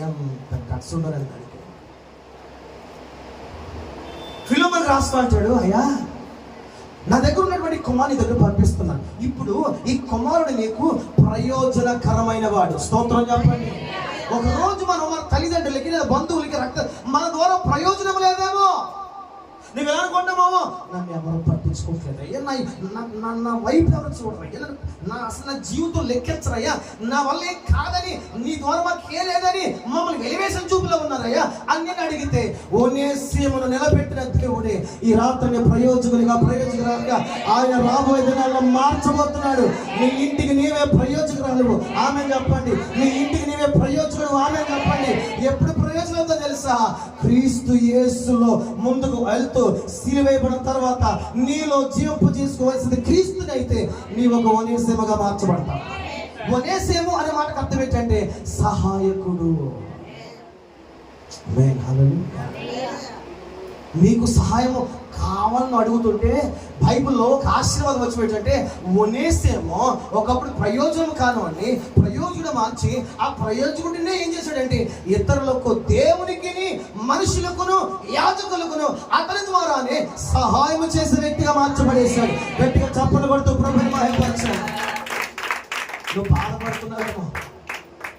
S1: ఎంత కట్స్ ఉండాలని దానికి. ఫిలోమోను రాస్తా అంటాడు, అయ్యా నా దగ్గర ఉన్నటువంటి కుమారుని దగ్గర పంపిస్తున్నాను. ఇప్పుడు ఈ కుమారుడు నీకు ప్రయోజనకరమైన వాడు. స్తోత్రం చెప్పండి. ఒక రోజు మనం మన తల్లిదండ్రులకి లేదా బంధువులకి మన ద్వారా ప్రయోజనం లేదేమో. నువ్వు ఎలా అనుకుంటామో, నన్ను ఎవరు పట్టించుకోవట్లేదయ్యా, నా వైపు ఎవరు చూడరయ్యా, అసలు నా జీవితం లెక్కించరయ్యా, నా వల్ల ఏం కాదని, నీ ద్వారా మాకు ఏ లేదని మమ్మల్ని వెలివేషన్ చూపులో ఉన్నారయ్యా అని నేను అడిగితే, ఒనేసిమును నిలబెట్టిన దేవుడే ఈ రాత్రిని ప్రయోజకురాలుగా ఆయన రాబోయే దినాల్లో మార్చబోతున్నాడు. నీ ఇంటికి నీవే ప్రయోజకురాలు. ఆమె చెప్పండి. నీ ఇంటికి నీవే ప్రయోజకుడు. ఆమె చెప్పండి. చెప్పండి, ఎప్పుడు ప్రయోజనంతో తెలుసా? క్రీస్తు యేసులో ముందుకు వెళ్తూ సిలువేయబడిన తర్వాత నీలో జీవింపు చేసుకోవాల్సింది క్రీస్తునైతే నీ ఒక ఒనేసిముగా మార్చబడతావు. ఒనేసిము అనే మాటకు అర్థం ఏంటంటే సహాయకుడు. నీకు సహాయము కావాలని అడుగుతుంటే బైబిల్లో ఒక ఆశీర్వాదం వచ్చి ఏంటంటే ఒనేసేమో ఒకప్పుడు ప్రయోజనం కానివ్వండి ప్రయోజనం మార్చి ఆ ప్రయోజకుడినే ఏం చేశాడంటే ఇతరులకు, దేవునికి, మనుషులకును, యాజకులకును అతని ద్వారానే సహాయం చేసే వ్యక్తిగా మార్చబడేశాడు. గట్టిగా చప్పట్లు కొడుతూ ప్రభువుని మహిమపరచాడు. నువ్వు బాధపడుతున్నావేమో,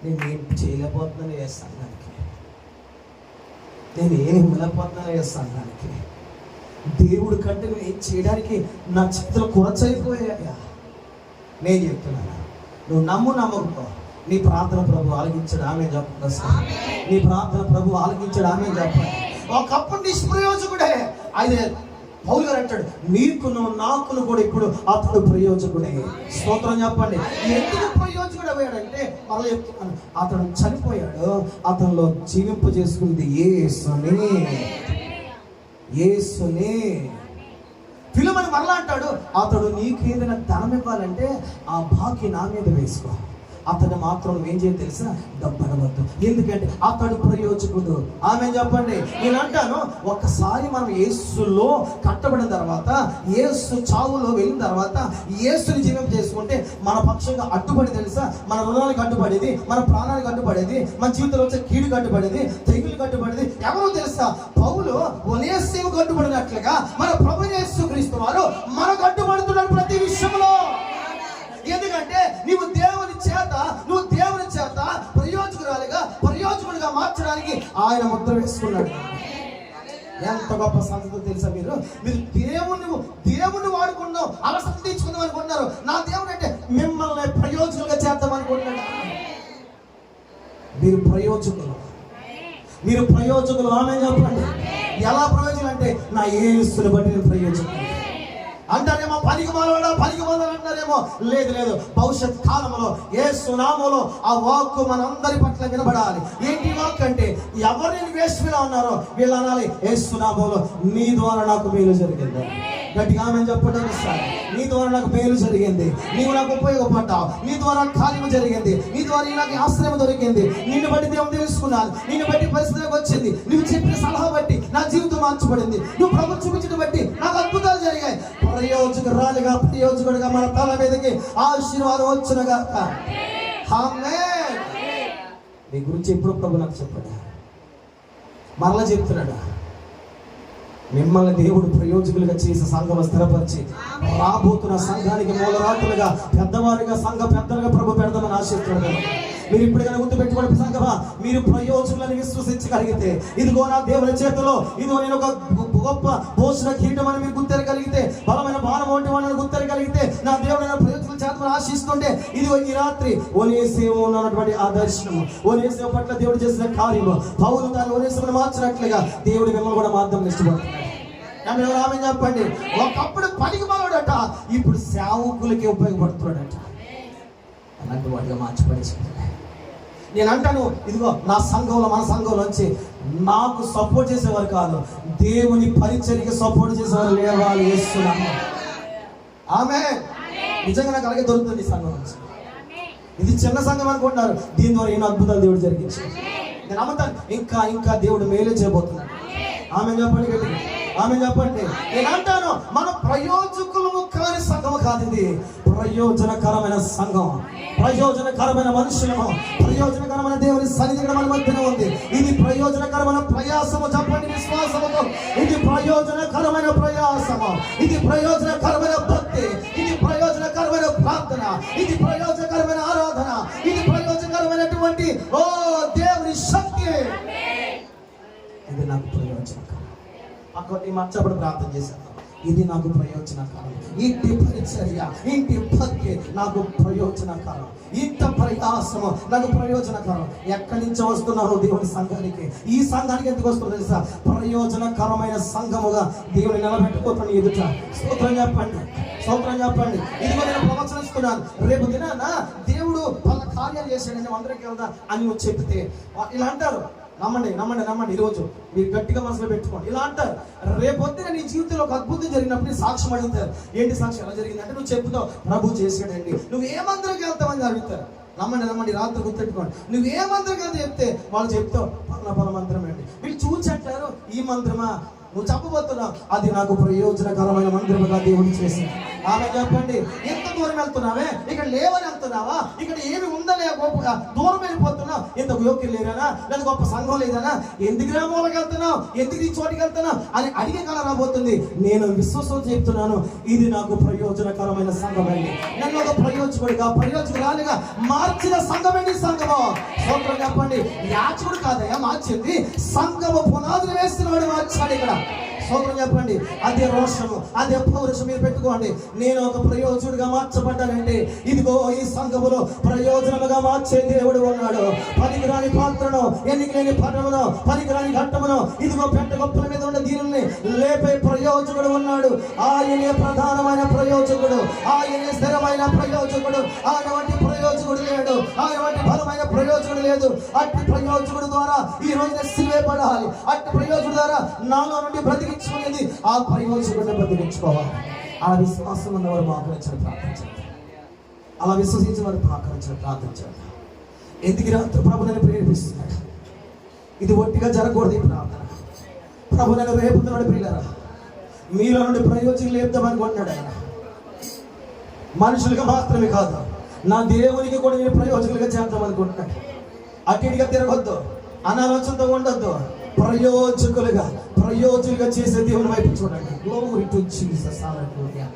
S1: నేనేం చేయలేకపోతున్నాను ఏ సంఘానికి, నేను ఏం ఇవ్వలేకపోతున్నాను ఏ సంఘానికి, దేవుడి కంటే నువ్వు ఏం చేయడానికి నా చేతులు కొరచైపోయాయా. నేను చెప్తున్నాను, నువ్వు నమ్మకపో, నీ ప్రార్థన ప్రభు ఆలకించాడు. ఆమె చెప్పండి, నీ ప్రార్థన ప్రభు ఆలకించాడు. ఆమె చెప్పండి. ఒకప్పుడు నిష్ప్రయోజకుడే, అయితే పౌలు గారు అంటాడు నీకును నాకును కూడా ఇప్పుడు అతడు ప్రయోజకుడే. స్తోత్రం చెప్పండి. ఎందుకు ప్రయోజకుడు అయ్యాడంటే మళ్ళీ చెప్తున్నాను, అతడు చనిపోయాడు, అతనిలో జీవింపు చేసుకుంది యేసునే. ఫిలిమోను మరలా అంటాడు, అతడు నీకు ఏదైనా ధనం ఇవ్వాలంటే ఆ బాకీ నా మీద వేసుకో, అతను మాత్రం ఏం చేయాలి తెలుసా? డబ్బనవద్దు, ఎందుకంటే అతడు ప్రయోజకుడు. ఆమె చెప్పండి. నేను అంటాను, ఒక్కసారి మనం యేసులో కట్టబడిన తర్వాత, యేసు చావులో వెళ్ళిన తర్వాత యేసుని జీవం చేసుకుంటే మన పక్షంగా అడ్డుపడి తెలుసా? మన రుణానికి అడ్డుపడేది, మన ప్రాణానికి అడ్డుపడేది, మన జీవితంలో వచ్చే కీడు కట్టుబడేది, తెగులు కట్టుబడేది ఎవరో తెలుసా? పౌలు ఒనేసిము కట్టుబడినట్లుగా మన ప్రభువు యేసుక్రీస్తు వారు మనకు అడ్డుపడుతున్నారు ప్రతి విషయంలో. ఎందుకంటే నువ్వు దేవుని చేత ప్రయోజకుడిగా మార్చడానికి ఆయన ముద్ర వేసుకున్నాడు. ఎంత గొప్ప సంగతి తెలుసా? మీరు దేవుణ్ణి వాడుకున్నాం, అవసరం తీర్చుకుందాం అనుకుంటున్నారు. నా దేవుడు అంటే మిమ్మల్ని ప్రయోజకులుగా చేద్దాం అనుకుంటున్నాడు. మీరు ప్రయోజకులు. ఆమె చెప్పండి. ఎలా ప్రయోజనం అంటే నా యేసుని బట్టి నేను ప్రయోజకుడు అంటారేమో. పనికి మాలవాడా అంటారేమో. లేదు, భవిష్యత్ కాలంలో యేసు నామములో ఆ వాక్కు మనందరి పట్ల వినబడాలి. ఏంటి వాక్ అంటే ఎవరిని వేసుకున్నా ఉన్నారో వీళ్ళు అనాలి, యేసు నామములో నీ ద్వారా నాకు మేలు జరిగింది. గట్టిగా ఆమె చెప్పడం సార్, నీ ద్వారా నాకు మేలు జరిగింది, నీవు నాకు ఉపయోగపడ్డావు, నీ ద్వారా కార్యం జరిగింది, నీ ద్వారా నాకు ఆశ్రయం దొరికింది, నిన్ను బట్టి దేవుడు తెలుసుకున్నాను, నిన్ను బట్టి పరిస్థితికి వచ్చింది, నువ్వు చెప్పిన సలహా బట్టి నా జీవితం మార్చబడింది, నువ్వు ప్రభు చూపించిన బట్టి నాకు అద్భుతాలు జరిగాయి. ప్రయోజకుడిగా మన తల మీదకి ఆశీర్వాదం వచ్చునుగా. ఆమేన్. మీ గురించి ఎప్పుడు ప్రభు నాకు చెప్పాడు, మరలా చెప్తున్నాడు. మిమ్మల్ని దేవుడు ప్రయోజకులుగా చేసి సంఘం స్థిరపరిచి రాబోతున్న సంఘానికి మూలరాతులుగా పెద్దవారిగా సంఘ పెద్దలుగా ప్రభు పెడదామని ఆశిస్తున్నాడు. మీరు ఇప్పటికైనా గుర్తుపెట్టుకోండి సంఘమా, మీరు ప్రయోజకులను విశ్వసించగలిగితే, ఇదిగో నా దేవుని చేతిలో, ఇదిగో నేను ఒక గొప్ప భోజన కీటం అని మీరు గుర్తెరగలిగితే, బలమైన బాణం వంటి వాళ్ళని గుర్తెరగలిగితే, నా దేవుడు ప్రయోజకుల చేతను ఆశిస్తుంటే, ఇదిగో ఈ రాత్రి ఒనేసిము ఉన్నటువంటి ఆ దర్శనము, ఒనేసిము పట్ల దేవుడు చేసిన కార్యము, పౌలు తాను ఒనేసిమును మార్చినట్లుగా దేవుడు మిమ్మల్ని కూడా మార్గం ఇష్టపడుతున్నాడు. ఆమె చెప్పండి. ఒకప్పుడు పనికి మాలోడట, ఇప్పుడు సేవకులకి ఉపయోగపడుతున్నాడట. అలాంటి వాటిగా మార్చిపడేసుకుంటాడు. నేను అంటాను, ఇదిగో నా సంఘంలో, మన సంఘంలోంచి నాకు సపోర్ట్ చేసేవారు కాదు, దేవుని పరిచర్యకి సపోర్ట్ చేసేవారు లేవాలి. చేస్తున్నాము. ఆమె నిజంగా నాకు అలాగే దొరుకుతుంది ఈ సంఘం నుంచి. ఇది చిన్న సంఘం అనుకుంటున్నారు, దీని ద్వారా ఎన్నో అద్భుతాలు దేవుడు జరిగించాడు. నేను నమ్ముతాను, ఇంకా దేవుడు మేలే చేయబోతున్నాడు. ఆమె చెప్పండి గట్టిగా, ఆమె చెప్పండి. నేను అంటాను, మన ప్రయోజకులము కాని సంఘం కాదు ఇది, ప్రయోజనకరమైన సంఘం, ప్రయోజనకరమైన మనుషులము, ప్రయోజనకరమైన దేవుని సన్నిధి మన మధ్యన ఉంది. ఇది ప్రయోజనకరమైన ప్రయాసము. చెప్పండి విశ్వాసముతో, ఇది ప్రయోజనకరమైన ప్రయాసము, ఇది ప్రయోజనకరమైన భక్తి, ఇది ప్రయోజనకరమైన ప్రార్థన, ఇది ప్రయోజనకరమైన ఆరాధన, ఇది ప్రయోజనకరమైనటువంటి దేవుని శక్తి. ఇది నాకు ప్రయోజనకరం. అక్కడి మార్చబడి ప్రార్థన చేశాను, ఇది నాకు ప్రయోజనకరం. ఇంటి పరిచర్య, ఇంటి భక్తి నాకు ప్రయోజనకరం, ఇంత ప్రయాసము నాకు ప్రయోజనకరం. ఎక్కడి నుంచి వస్తున్నారో దేవుని సంఘానికి, ఈ సంఘానికి ఎందుకు వస్తుందో తెలుసా? ప్రయోజనకరమైన సంఘముగా దేవుని నిలబెట్టుకోవటం ఎదుట. స్తోత్రం చెప్పండి,
S2: స్తోత్రం చెప్పండి. ఇదిగో నేను ప్రవచనిస్తున్నాను, రేపు దినాన దేవుడు వాళ్ళ కార్యాలు చేశాడు, నేను అందరికి వెళ్దా అని నువ్వు చెప్తే ఇలా అంటారు. నమ్మండి నమ్మండి నమ్మండి, ఈరోజు మీరు గట్టిగా మనసులో పెట్టుకోండి. ఇలా అంటారు, రేపొద్దున నీ జీవితంలో ఒక అద్భుతం జరిగినప్పుడు నీ సాక్ష్యం అడుగుతారు. ఏంటి సాక్ష్యం, ఎలా జరిగిందంటే నువ్వు చెప్తావు ప్రభు చేశాడండి. నువ్వు ఏ మందిరంకి వెళ్తావని అడుగుతారు. నమ్మండి నమ్మండి, రాత్రి గుర్తెట్టుకోండి. నువ్వు ఏ మందిరం కదా చెప్తే వాళ్ళు చెప్తావు పలానా మంత్రం అండి. వీళ్ళు చూసి అంటారు, ఈ మంత్రమా నువ్వు చెప్పబోతున్నావు, అది నాకు ప్రయోజనకరమైన మందిరముగా దేవుడు చేసింది. ఆమె చెప్పండి, ఎంత దూరం వెళ్తున్నావే, ఇక్కడ లేవని వెళ్తున్నావా, ఇక్కడ ఏమి ఉందనే గొప్ప దూరం వెళ్ళిపోతున్నావు, ఇంత యోగ్యం లేదనా, లేదా గొప్ప సంఘం లేదనా, ఎందుకు గ్రామంలోకి వెళ్తున్నావు, ఎందుకు ఈ చోటికి వెళ్తున్నావు అని అడిగే కాలం రాబోతుంది. నేను విశ్వాసం చెప్తున్నాను, ఇది నాకు ప్రయోజనకరమైన సంఘం అండి. నన్ను ఒక ప్రయోజకురాలిగా మార్చిన సంఘమేంటి సంఘము. సోదరులు చెప్పండి, యాచకుడు కాదయ్యా మార్చింది, సంఘము పునాదులు వేసిన వాడు మార్చాడు ఇక్కడ. సోదరులు చెప్పండి, అదే రోషము, అదే పౌరుషం మీరు పెట్టుకోండి. నేను ఒక ప్రయోజకుడిగా మార్చబడ్డానంటే ఇదిగో ఈ సంఘములో ప్రయోజనముగా మార్చే దేవుడు ఉన్నాడు. పనికిరాని పాత్రను, ఎన్నికలేని పట్టమును, పనికిరాని ఘట్టమును ఇదిగో పెట్ట గొప్పల మీద ఉన్న దీనిని లేపే ప్రయోజకుడు ఉన్నాడు. ఆయనే ప్రధానమైన ప్రయోజకుడు, ఆయనే స్థిరమైన ప్రయోజకుడు. ఆయన వంటి ప్రయోజకుడు లేడు, ఆయన వంటి బలమైన ప్రయోజకుడు లేదు. అట్టి ప్రయోజకుడు ద్వారా ఈ రోజున సిలువ పడాలి. అట్టి ప్రయోజకుడు ద్వారా నాలో నుండి బ్రతికించుకునేది ఆ ప్రయోజకుడిని బ్రతికించుకోవాలి. అలా విశ్వాసం ఉన్నవారు మోకరించడం ప్రార్థించండి. అలా విశ్వసించిన వారు మోకరించడం ప్రార్థించండి. ఎందుకు రాత్రి ప్రభు నన్ను ప్రేరేపిస్తున్నాడు, ఇది ఒట్టిగా జరగకూడదు ఈ ప్రార్థన. ప్రభు నన్ను రేపుతున్నాడు. ప్రియులారా, మీలో నుండి ప్రయోజనం లేపుదామనుకుంటున్నాడు ఆయన. మనుషులుగా మాత్రమే కాదు, నా దేవునికి కూడా నేను ప్రయోజకులుగా చేద్దాం అనుకుంటున్నాడు. అటుగా తిరగొద్దు, అనాలోచనతో ఉండొద్దు. ప్రయోజకులుగా చేసే దేవుని వైపు చూడండి. Glory to Jesus. హల్లెలూయా.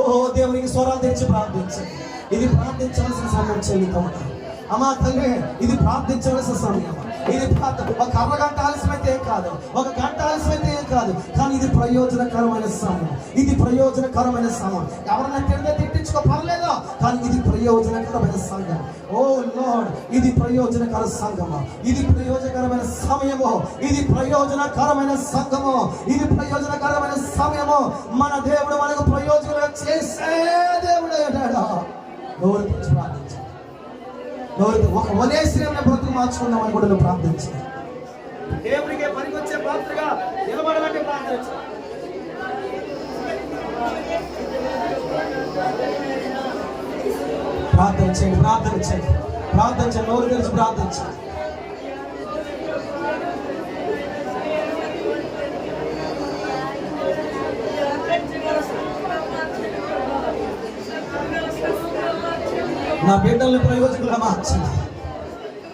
S2: ఓ దేవునికి స్వరాలు తెచ్చి ప్రార్థించండి. ఇది ప్రార్థించాల్సిన సమయం చెల్లితోట. అమ్మా తల్లి, ఇది ప్రార్థించవలసిన సమయం. ఇది ఒక అరగంట ఆలస్యమైతే ఏం కాదు, ఒక గంట ఆలస్యమైతే ఏం కాదు, కానీ ఇది ప్రయోజనకరమైన సమయం. ఇది ప్రయోజనకరమైన సమయం. ఎవరన్నా తిట్టించుకో పర్లేదో, కానీ ఇది ప్రయోజనకరమైన సంఘం. ఓ లార్డ్, ఇది ప్రయోజనకర సంఘము, ఇది ప్రయోజనకరమైన సమయము, ఇది ప్రయోజనకరమైన సంఘము, ఇది ప్రయోజనకరమైన సమయము. మన దేవుడు మనకు ప్రయోజనం చేసే దేవుడు అన్నాడు. నోరు తెచ్చి ప్రార్థించండి. ఒక వలేశ్వరమైన బ్రతుకు మార్చుకుందామని కూడా నువ్వు ప్రార్థించండి. దేవుడికి పనికి వచ్చే పాత్రగా నిలబడాలంటే ప్రార్థించండి. ప్రార్థించండి. నోరు తెరిచి ప్రార్థించండి. నా బిడ్డల్ని ప్రయోజకులుగా మార్చండి,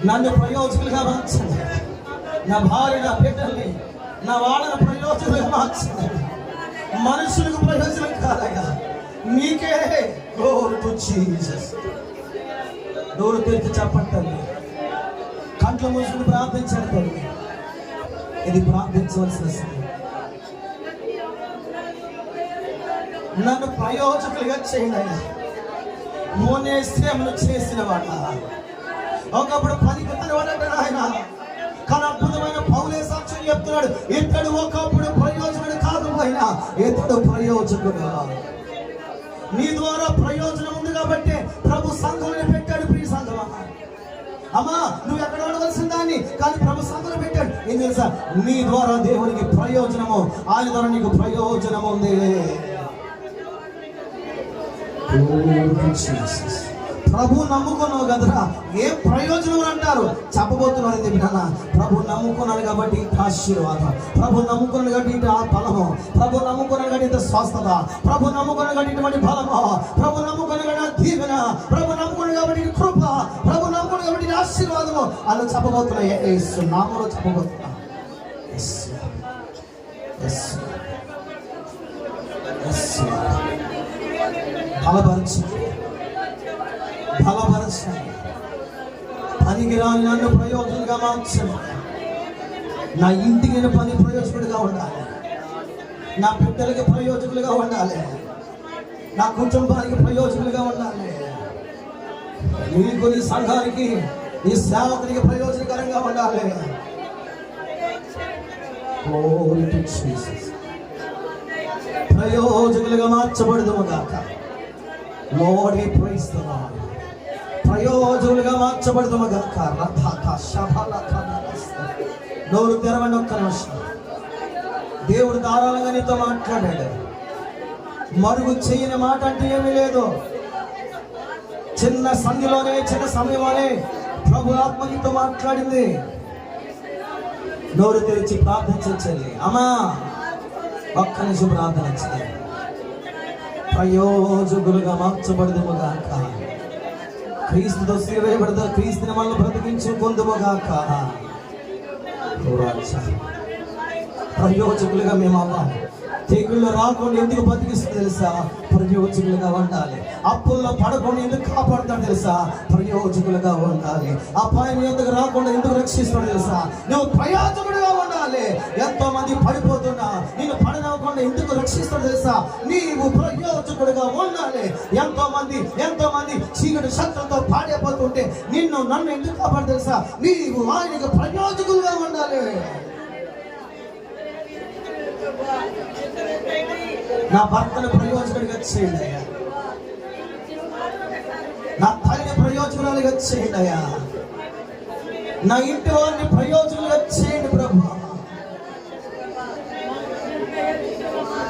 S2: నన్ను ప్రయోజకులుగా మార్చండి. నా భార్య, నా బిడ్డల్ని, నా వాళ్ళని ప్రయోజకులుగా మార్చండి. మనుషులకు ప్రయోజనం కాదయ్యా, నీకే. Glory to Jesus. నోరు తెరిచి చెప్పండి తల్లి, కంట్లో మూసుకుని ప్రార్థించండి తల్లి. ఇది ప్రార్థించవలసిన సమయం. నన్ను ప్రయోజకులుగా చేయండి అయ్యా. మోనేశ్రములు చేసిన వాడ, ఒకప్పుడు పనికి వాడంటే ఆయన, కానీ అద్భుతమైన పౌలే సాక్ష్యం చెప్తున్నాడు, ఇతడు ఒకప్పుడు ప్రయోజకుడు కాకపోయినా ఇతడు ప్రయోజకుడు. నీ ద్వారా ప్రయోజనం ఉంది కాబట్టి ప్రభు సంఘంలో పెట్టాడు. ప్రియ సంఘమా, అమ్మా నువ్వు ఎక్కడ ఉండవలసిన దాన్ని కానీ ప్రభు సంఘంలో పెట్టాడు. ఏం తెలుసా, నీ ద్వారా దేవునికి ప్రయోజనము, ఆయన ద్వారా నీకు ప్రయోజనం ఉంది. ప్రభు నమ్ముకున్నావు కదరా, ఏ ప్రయోజనం అంటారు చెప్పబోతున్నారు. ఎందుకంటే ప్రభు నమ్ముకున్నాడు కాబట్టి ఆశీర్వాదం, ప్రభు నమ్ముకున్నాడు కాబట్టి ఇంటి ఫలము, ప్రభు నమ్ముకున్నాడు కాబట్టి ఇంత స్వస్థత, ప్రభు నమ్ముకున్నాడు కాబట్టి ఇటువంటి ఫలము, ప్రభు నమ్ముకున్నాడు కాబట్టి దీవెన, ప్రభు నమ్ముకున్నాడు కాబట్టి కృప, ప్రభు నమ్ముకున్నాడు కాబట్టి ఆశీర్వాదము అని చెప్పబోతున్నాయి. యేసు నామములో చెప్పబోతున్నా. బలపరచండి. పనికిరాని నన్ను ప్రయోజకులుగా మార్చండి. నా ఇంటికి నేను పని ప్రయోజకుడిగా ఉండాలి, నా బిడ్డలకి ప్రయోజకులుగా ఉండాలి, నా కుటుంబానికి ప్రయోజకులుగా ఉండాలి, మీకు నీ సంఘానికి నీ సేవకునికి ప్రయోజనకరంగా ఉండాలి. ప్రయోజకులుగా మార్చబడదుముగాక. Lord, we praise the Lord. ప్రయోజకులుగా మార్చబడదుముగాక. నోరు తెరవండి ఒక్క నిమిషం. దేవుడు ధారాళంగా నీతో మాట్లాడాడు. మరుగు చేయని మాట అంటే ఏమీ లేదు. చిన్న సంధిలోనే, చిన్న సమయంలోనే ప్రభు ఆత్మ నీతో మాట్లాడింది. నోరు తెరిచి ప్రార్థించండి. అమ్మా ఒక్క నిమిషం ప్రార్థన చేయాలి. ప్రయోజకులుగా మార్చబడదుముగాక. క్రీస్తుతో సిలువేయబడదు, క్రీస్తుని మనల్ని బ్రతికించుకొందుముగాక. ప్రయోజకులుగా మేము అవ్వాలి. తెగుళ్ళు రాకుండా ఎందుకు బతికిస్తుంది తెలుసా? ప్రయోజకులుగా ఉండాలి. అప్పుల్లో పడకుండా ఎందుకు కాపాడుతాడు తెలుసా? ప్రయోజకులుగా ఉండాలి. అపాయం ఎందుకు రాకుండా ఎందుకు రక్షిస్తాడు తెలుసా? నువ్వు ప్రయోజకుడుగా ఉండాలి. ఎంతో మంది పడిపోతున్నా నిన్ను పడనవ్వకుండా ఎందుకు రక్షిస్తాడు తెలుసా? నీవు ప్రయోజకుడుగా ఉండాలి. ఎంతో మంది చీకటి శక్తులతో పాడైపోతుంటే నన్ను ఎందుకు కాపాడు తెలుసా? నీవు ఆయనకు ప్రయోజకులుగా ఉండాలి. నా భర్తను ప్రయోజకుడిగా చేయండి అయ్యా. నా తల్లిని ప్రయోజకురాలుగా చేయండి అయ్యా. నా ఇంటి వారిని ప్రయోజకులుగా చేయండి ప్రభు.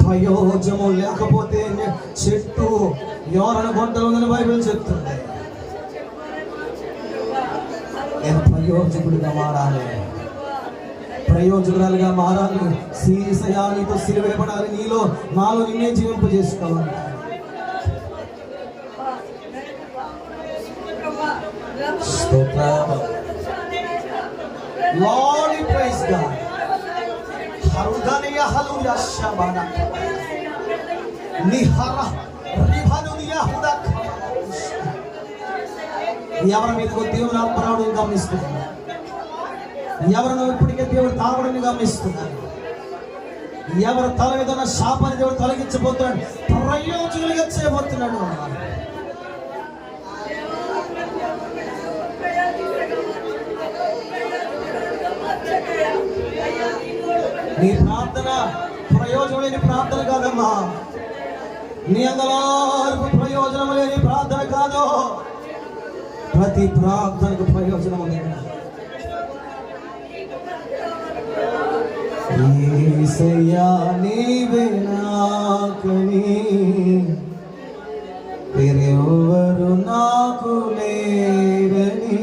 S2: ప్రయోజనం లేకపోతే చెట్టు ఎవరను గుంటలు ఉందని బైబిల్ చెప్తుంది. నేను ప్రయోజకుడిగా మారాలి, ప్రయోజకురాలుగా మారాలి. నీతో సిలువేయబడాలి. నాలో నిన్నే జీవింపు చేసుకోవాలి. Lord, we praise God. Harudaniya haluya shabana. Nihara ribanuya hudak. ఎవరి మీదకు దేవుని ఆత్మ రావడం గమనిస్తున్నాను. ఎవరినో ఇప్పటికే దేవుడు తాగడాన్ని గమనిస్తున్నాడు. ఎవరి తల మీద ఉన్న శాపాన్ని దేవుడు తొలగించబోతున్నాడు. ప్రయోజకులుగా చేయబోతున్నాడు. నీ ప్రార్థన ప్రయోజనం లేని ప్రార్థన కాదమ్మా. నీ అందరూ ప్రయోజనం లేని ప్రార్థన కాదు. ప్రతి ప్రార్థనకు ప్రయోజనం ఉంది. యేసయ్యా నీవే నాకని వేరెవరు నాకు లేరని.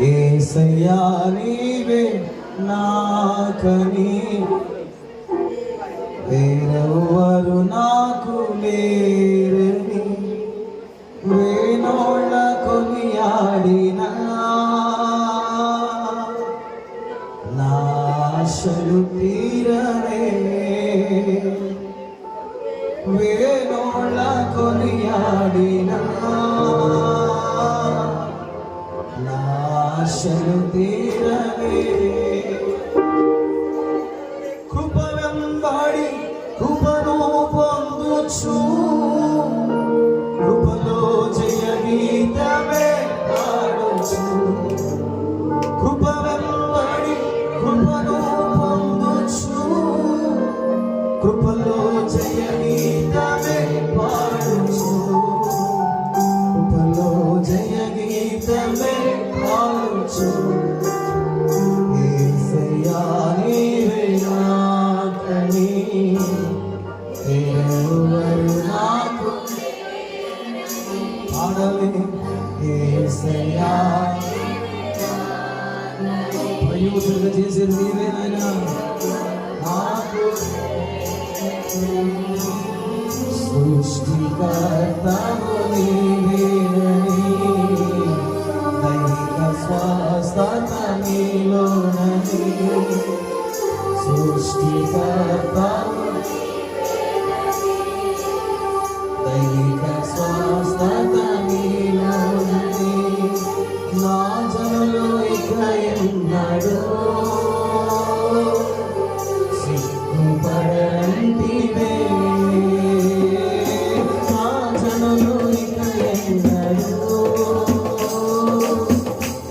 S2: యేసయ్యా నీవే నాకని వేరెవరు నాకు లేరని. వేణోళ్ళ కొనియాడినా నాశలు తీరనే. వేణోళ్ళ కొనియాడినా నాశలు తీరనే. కృప వెంబడి కృపను పొందుచు కృపలో జయ గీతమే పాడుచు. కృప వెంబడి కృపను పొందుచు కృపలో జయ గీతమే పాడుచు. కృపలో జయ గీతమే పాడుచు. యేసయ్యా నీవే నాకని వేరెవరు నాకు పాడాలి. యేసయ్యా ప్రయోజకులుగా చేసేది నీవే నాయనా. నాకు సృష్టికర్తవు నీవేనని దైవిక స్వస్థత నీలోనని. సృష్టికర్తవు దైవిక స్వస్థత నీలోనని. నా జనులు ఇక ఎన్నడూ సిగ్గుపడరంటివే. నా జనులు ఇక ఎన్నడూ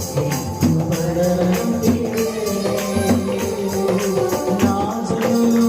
S2: సిగ్గుపడరంటివే. నా జనులు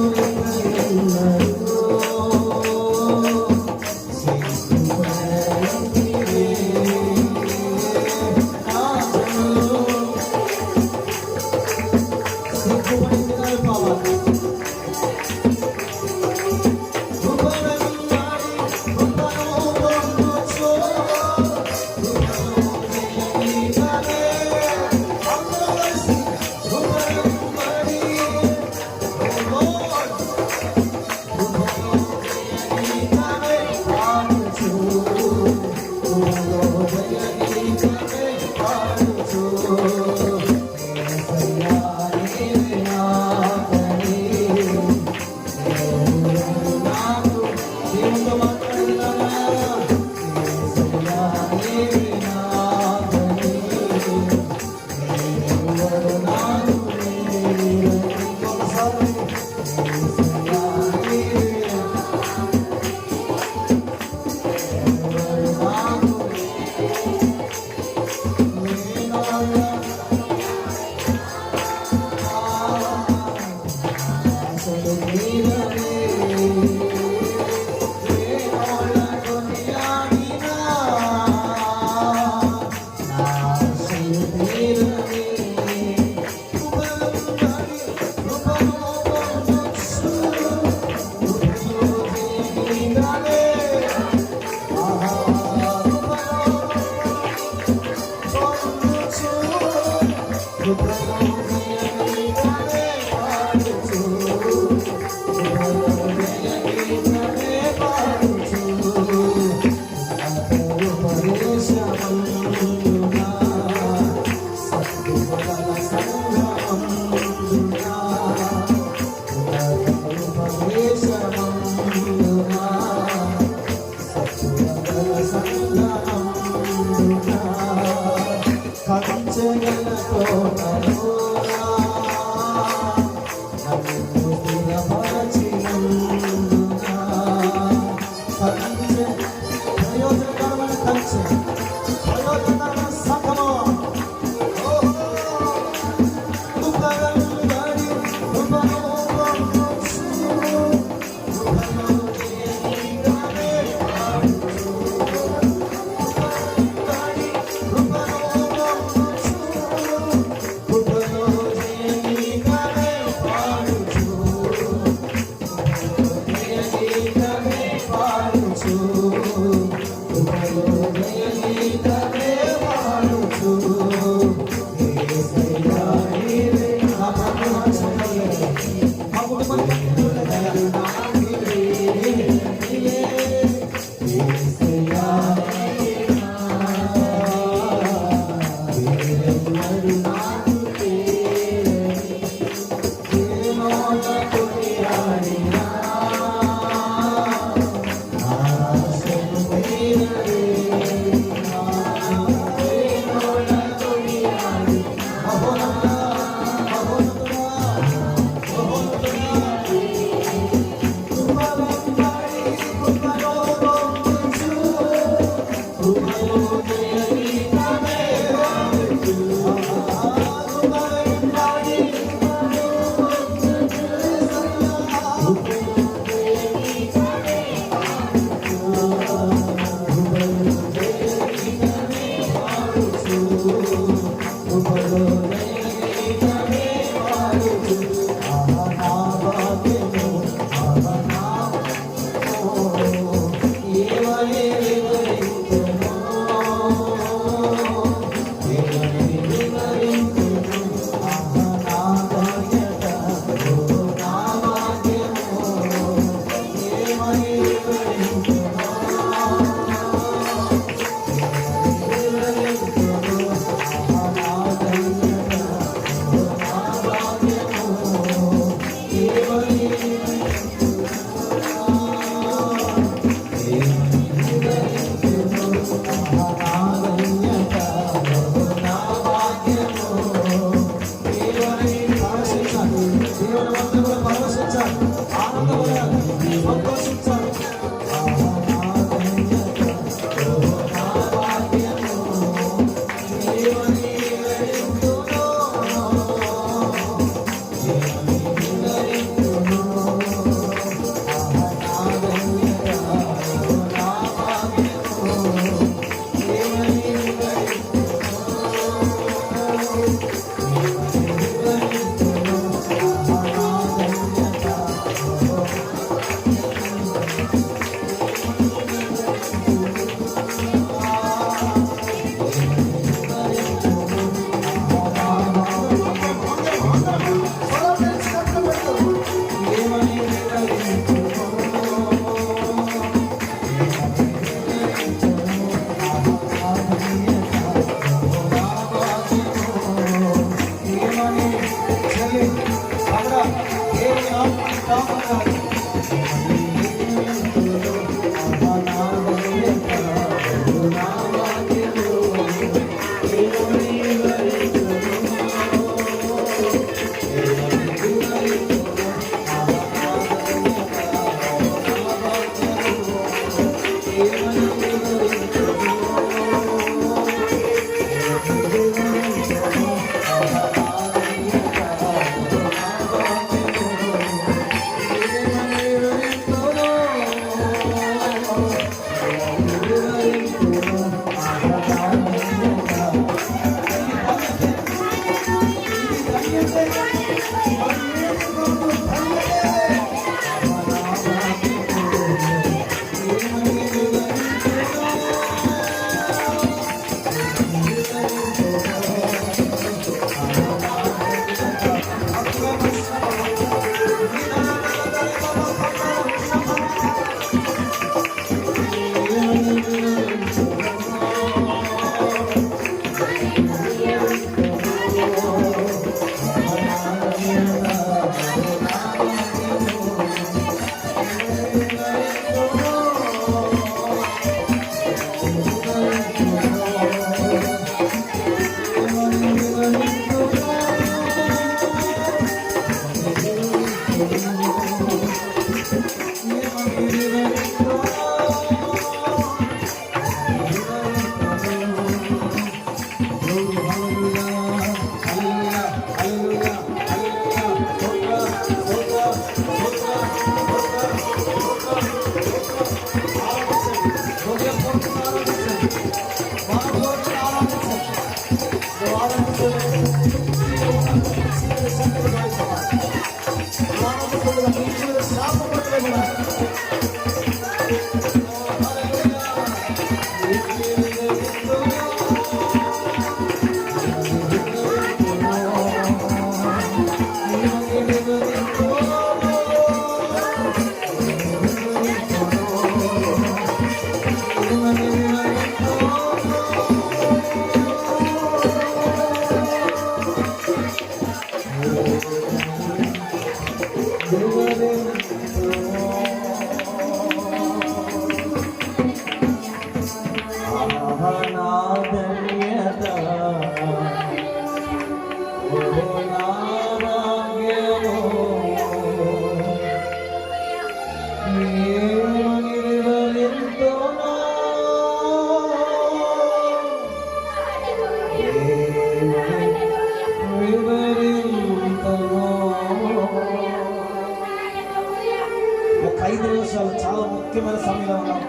S2: ఒక 5 నిమిషాలు చాలా ముఖ్యమైన సమయంలో ఉన్నాం.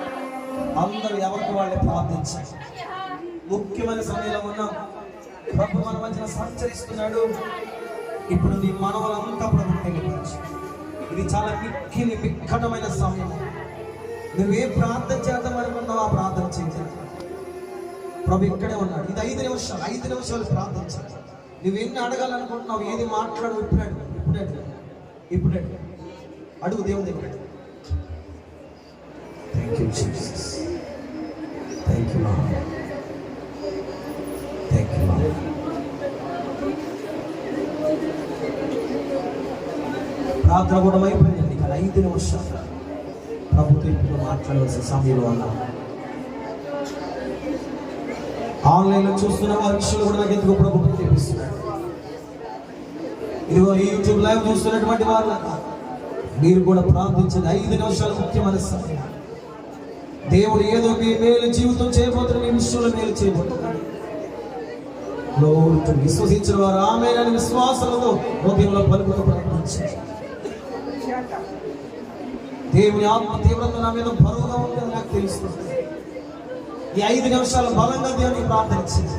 S2: అందరూ ఎవరికి వాళ్ళే ప్రార్థించాలి. ముఖ్యమైన సమయంలో ఉన్నాం. ప్రభు మన మధ్యన సంచరిస్తున్నాడు. ఇప్పుడు నీ మనవలంతా ప్రభు తెలియపరచు. ఇది చాలా మిక్కటమైన సమయం. నువ్వే ప్రార్థన చేద్దాం అనుకున్నావు, ఆ ప్రార్థన చేయాలి. ప్రభు ఇక్కడే ఉన్నాడు. ఇది 5 నిమిషాలు ప్రార్థించాలి. నువ్వెన్ని అడగాలనుకుంటున్నావు, ఏది మాట్లాడు, ఇప్పుడే అడుగు దేవుని దగ్గర. Thank you Jesus, thank you lord, thank you lord. ప్రార్థన కూడా అయిపోయిందండి. కానీ 5 నిమిషాలు ప్రభుత్వ ఇప్పుడు మాట్లాడవలసిన సమయంలో ఉన్నాం. ఆన్లైన్లో చూస్తున్న వారి విషయంలో కూడా నాకు ఎందుకు ప్రభుత్వం తెప్పిస్తున్నాడు. ఇదిగో యూట్యూబ్ లైవ్ చూస్తున్నటువంటి వాళ్ళు మీరు కూడా ప్రార్థించండి. 5 నిమిషాలు ముఖ్యమైన సమయం. దేవుడు ఏదో మీ మేలు జీవితం చేయబోతున్న, మీ విషయంలో మేలు చేయబోతున్నాడు. విశ్వసించిన వారు ఆమేనని విశ్వాసంతో హృదయంలో పలుకుతూ ప్రార్థించండి. దేవుని ఆత్మ తీవ్రత నా మీద బరువుగా ఉందని నాకు తెలుస్తుంది. ఈ 5 నిమిషాలు బలంగా దేవునికి ప్రార్థించింది.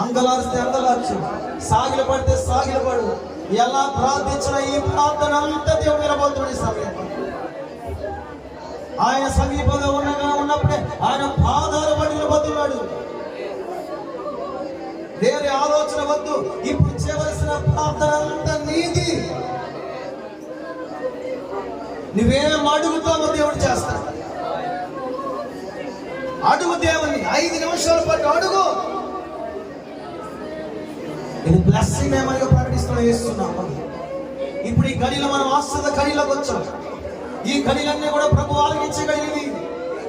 S2: అంగలారిస్తే అంగలార్చు, సాగిల పడితే సాగిలపడు. ఎలా ప్రార్థించిన ఈ ప్రార్థన అంతా దేవుడు వినబోతున్న సమయం. ఆయన సమీపంగా ఉన్నప్పుడే ఆయన పాదాలు పడి నిలబోతున్నాడు. వేరే ఆలోచన వద్దు. ఇప్పుడు చేయవలసిన ప్రార్థన అంతా నీది. నువ్వేం అడుగుతావో దేవుడు చేస్తాడు. అడుగు దేవుని. 5 నిమిషాల పాటు అడుగు. ఇది బ్లెస్సింగ్ ఏమని ప్రకటిస్తున్నాము. ఇప్పుడు ఈ గడిలో మనం ఆశ్రద గడిలోకి వచ్చాం. ఈ గడిలన్నీ కూడా ప్రభు ఆలగించగలిగి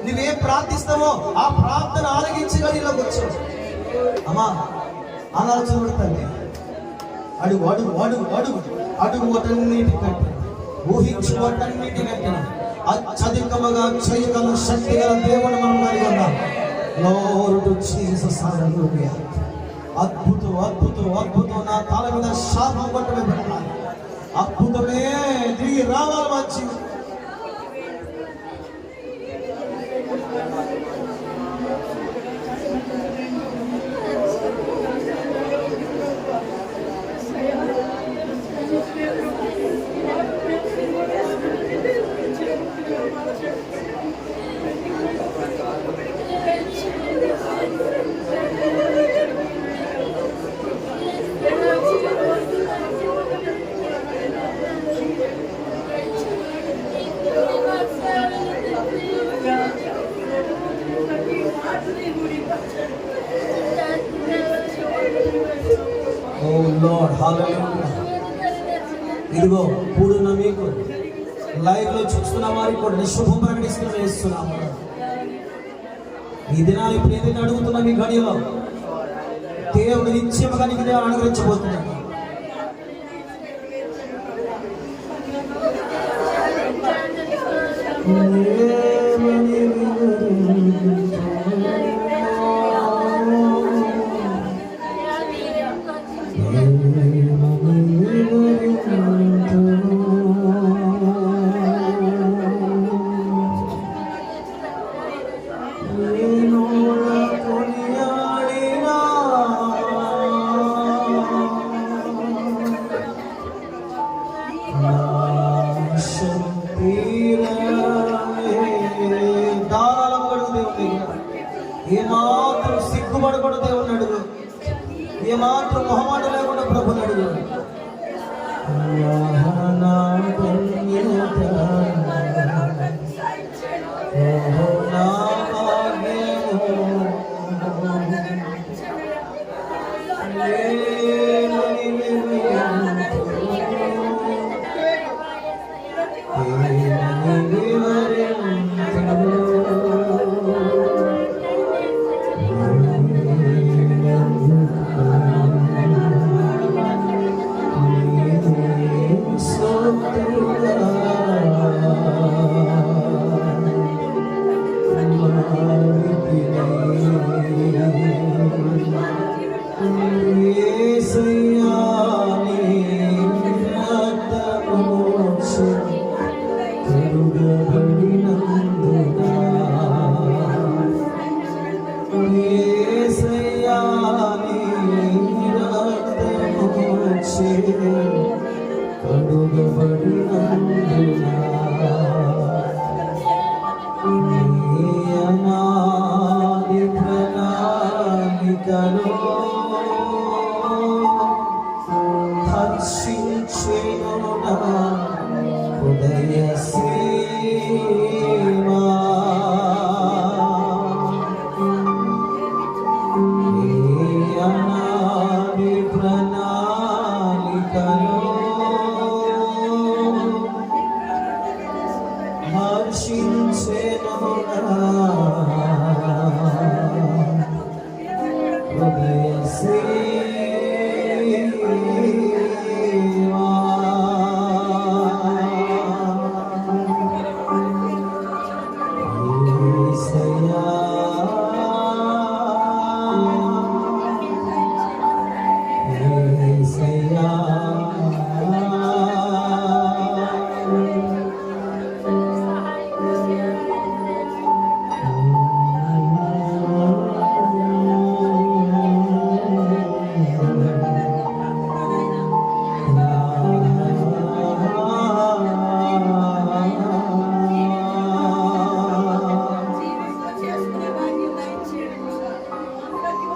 S2: నువ్వేం ప్రార్థిస్తావో ఆ ప్రార్థన ఆలగించే గడిలోకి వచ్చావు. అమ్మా ఆలోచన పడుతుంది. అడుగు అడుగు అడుగు అడుగు అడుగు వాటన్నిటి కంటే, ఊహించు వాటన్నిటి కంటే అత్యధికముగా చేయగల శక్తి గల దేవుడు మనం కలిగి ఉన్నాం. Lord Jesus, hallelujah. అద్భుతం అద్భుతం అద్భుతం. నా తల మీద శాపం కొట్టమే పెట్టాలి. అద్భుతమే తిరిగి రావాలి వచ్చి. ఇదిగో కూడున్న మీకు, లైవ్ లో చూస్తున్న వారికి కూడా శుభం ప్రకటిస్తున్నాము. ఈ దినాలు ఇప్పుడు ఏదైనా అడుగుతున్నా మీ గడిలో దేవుడు నిత్యముగా నీకు అనుగ్రహించబోతున్నాడు. ఏమని వివరింతును? ఏమాత్రం సిగ్గుపడకూడదు దేవుని అడుగు, ఏమాత్రం మొహమాట లేకుండా ప్రభుని అడుగు.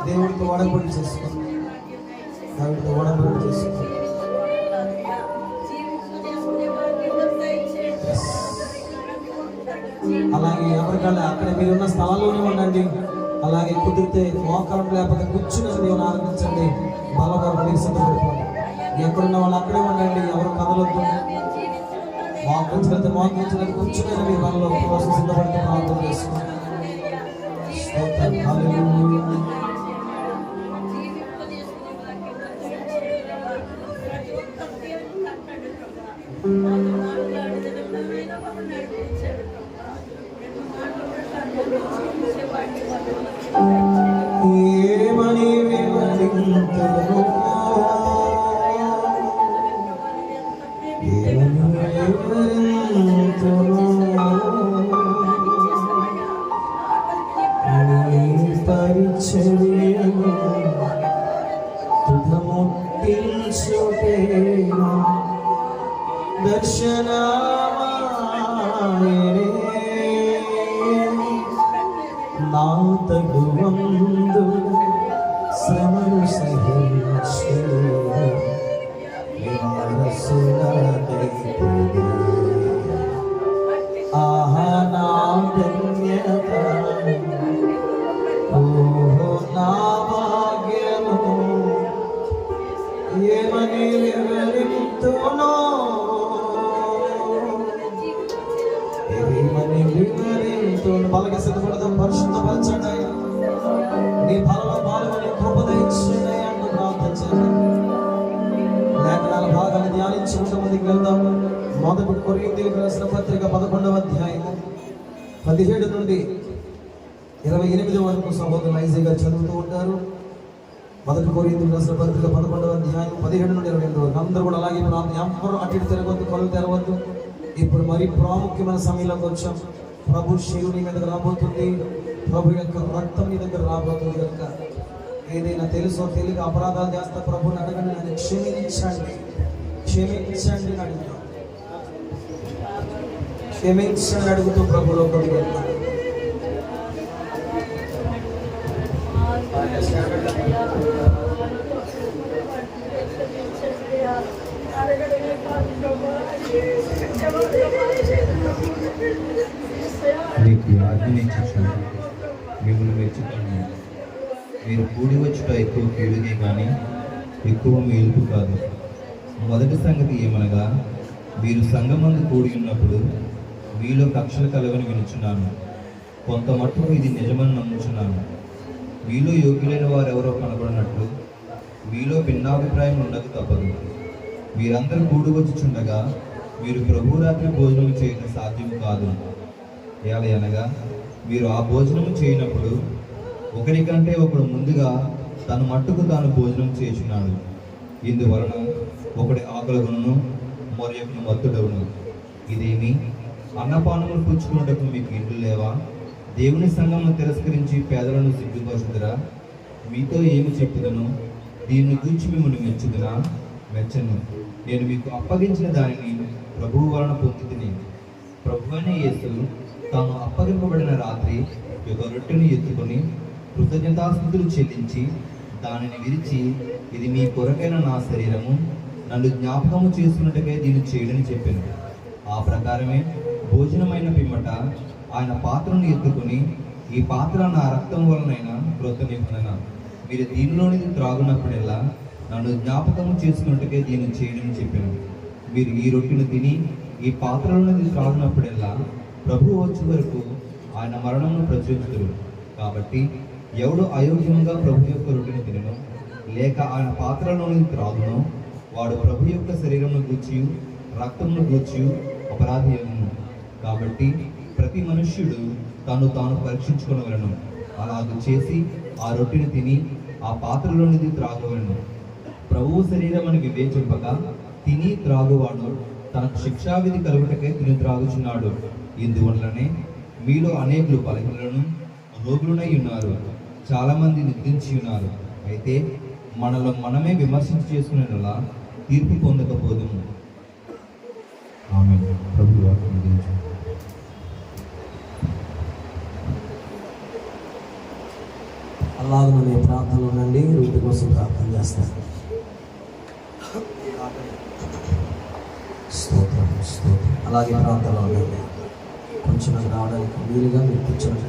S2: దేవుడితో వడబడి చేసుకో, దేవుడితో వడబడి చేసుకో. అలాగే ఎవరికల్లా అక్కడ మీరున్న స్థలంలోనే ఉండండి. అలాగే కుదిరితే మోకాలం లేకపోతే కూర్చుని దేవుని ఆనందించండి. బలపడి సిద్ధపడిపోండి. ఎక్కడున్న వాళ్ళు అక్కడే ఉండండి, ఎవరు కదలొద్దు. మోకరించలేదు మోకరించలేదు కూర్చుని మీ పనిలో కోసం సిద్ధపడితే ప్రార్థన చేసుకోండి. ఏమని వివరింతును? పరిచర్యను తుదముట్టించుటే దర్శనమాయనే నా తగువందు శ్రమను సహించే ఆహా నా ధన్యత, ఓహో నా భాగ్యము. ఏమని వివరింతునో, ఏమని వివరింతును? బలగా సిద్ధపడదాం. పరిశుద్ధపరచండి, నీ బలంలో పాల్గొని కృప దయచేయండి అంటూ ప్రార్థన చేయండి. లేఖనాల భాగాన్ని ధ్యానించుకుంటూ ముందుకు వెళ్దాము. మొదటి కొరింథీయులకు రాసిన పత్రిక 11వ అధ్యాయం 17 నుండి 28 వరకు సహోదరులు ఐజీగా చదువుతూ ఉంటారు. మొదటి కొరింథీయులకు రాసిన పత్రిక 11వ అధ్యాయం 17 నుండి 28 వరకు. అందరూ కూడా అలాగే ఎవరు అటు ఇటు తిరగవద్దు, కళ్ళు తెరవద్దు. ఇప్పుడు మరి ప్రాముఖ్యమైన సమయంలోకి వచ్చాం. ప్రభు శివుని మీదకి రాబోతుంది, ప్రభు యొక్క రక్తం మీ దగ్గర రాబోతుంది కనుక ఏదైనా తెలుసో తెలియక అపరాధాలు చేస్తా ప్రభుని అడగండి, నన్ను క్షమించండి, క్షమించండి అడుగుతాం. క్షమించండి అడుగుతూ ప్రభులో కొడుకుంటున్నాను.
S3: మీకు ఆజ్ఞనిచ్చుచున్నాను, మిమ్మల్ని మెచ్చుకోండి. మీరు కూడి వచ్చుట ఎక్కువ కీడుగే కానీ ఎక్కువ మేలుకు కాదు. మొదటి సంగతి ఏమనగా, మీరు సంఘమందు కూడి ఉన్నప్పుడు మీలో కక్షలు కలవని వినుచున్నాను. కొంత మట్టుకు ఇది నిజమని నమ్ముచున్నాను. మీలో యోగ్యులైన వారెవరో కనబడినట్లు మీలో భిన్నాభిప్రాయం ఉండక తప్పదు. మీరందరూ కూడి వచ్చుచుండగా మీరు ప్రభురాత్రి భోజనం చేయడం సాధ్యం కాదు. ఏలయనగా మీరు ఆ భోజనము చేయనప్పుడు ఒకరికంటే ఒకడు ముందుగా తన మట్టుకు తాను భోజనం చేయుచున్నాడు. ఇందువలన ఒకటి ఆకలిగొనును, మరొకడు మత్తుడవును. ఇదేమి, అన్నపానములు పుచ్చుకున్నటకు మీకు ఇండ్లు లేవా? దేవుని సంఘమును తిరస్కరించి పేదలను సిగ్గుపరచుదురా? మీతో ఏమి చెప్పుదును? దీన్ని గురించి మిమ్మల్ని మెచ్చుదునా? మెచ్చను. నేను మీకు అప్పగించిన దానిని ప్రభువు వలన పొందితిని. ప్రభువైన యేసు తాను అప్పగింపబడిన రాత్రి ఒక రొట్టెను ఎత్తుకొని కృతజ్ఞతాస్తుతులు చెల్లించి దానిని విరిచి, ఇది మీ కొరకైన నా శరీరము, నన్ను జ్ఞాపకము చేసుకున్నట్టుగా దీన్ని చేయడని చెప్పాను. ఆ ప్రకారమే భోజనమైన పిమ్మట ఆయన పాత్రను ఎత్తుకొని, ఈ పాత్ర నా రక్తం వలనైనా క్రొత్త నిబంధన, మీరు దీనిలోనిది త్రాగునప్పుడల్లా నన్ను జ్ఞాపకము చేసుకున్నట్టుగా దీన్ని చేయడని చెప్పాను. మీరు ఈ రొట్టెను తిని ఈ పాత్రలోనిది త్రాగునప్పుడల్లా ప్రభువు వచ్చే వరకు ఆయన మరణమును ప్రచురించుదురు. కాబట్టి ఎవడు అయోగ్యంగా ప్రభు యొక్క రొట్టెను తినను లేక ఆయన పాత్రలోని త్రాగునో వాడు ప్రభు యొక్క శరీరమును గూర్చి రక్తమును గూర్చి అపరాధి అగును. కాబట్టి ప్రతి మనుష్యుడు తాను పరీక్షించుకొనవలెను. అలాగూ చేసి ఆ రొట్టెను తిని ఆ పాత్రలోనిది త్రాగవలెను. ప్రభువు శరీరం అని వివేచింపక తిని త్రాగువాడు తనకు శిక్షావిధి కలుగుటకే తిని త్రాగుచున్నాడు. ఇందువల్లనే మీలో అనేకులు బలహీనులను రోగులునై ఉన్నారు, చాలా మంది నిద్రించి ఉన్నారు. అయితే మనలో మనమే విమర్శించి చేసుకునేలా తీర్పు పొందకపోదుము. ఆమేన్. ప్రభువు వాక్యం దీవించును.
S1: అలాగే నేను ప్రార్థనలో ఉండండి, వీటి కోసం ప్రార్థన చేస్తాను. స్తోత్రం స్తోత్రం. అలాగే ప్రార్థనలో ఉండండి. కొంచెం రావడానికి వీలుగా మీరు కూర్చోండి.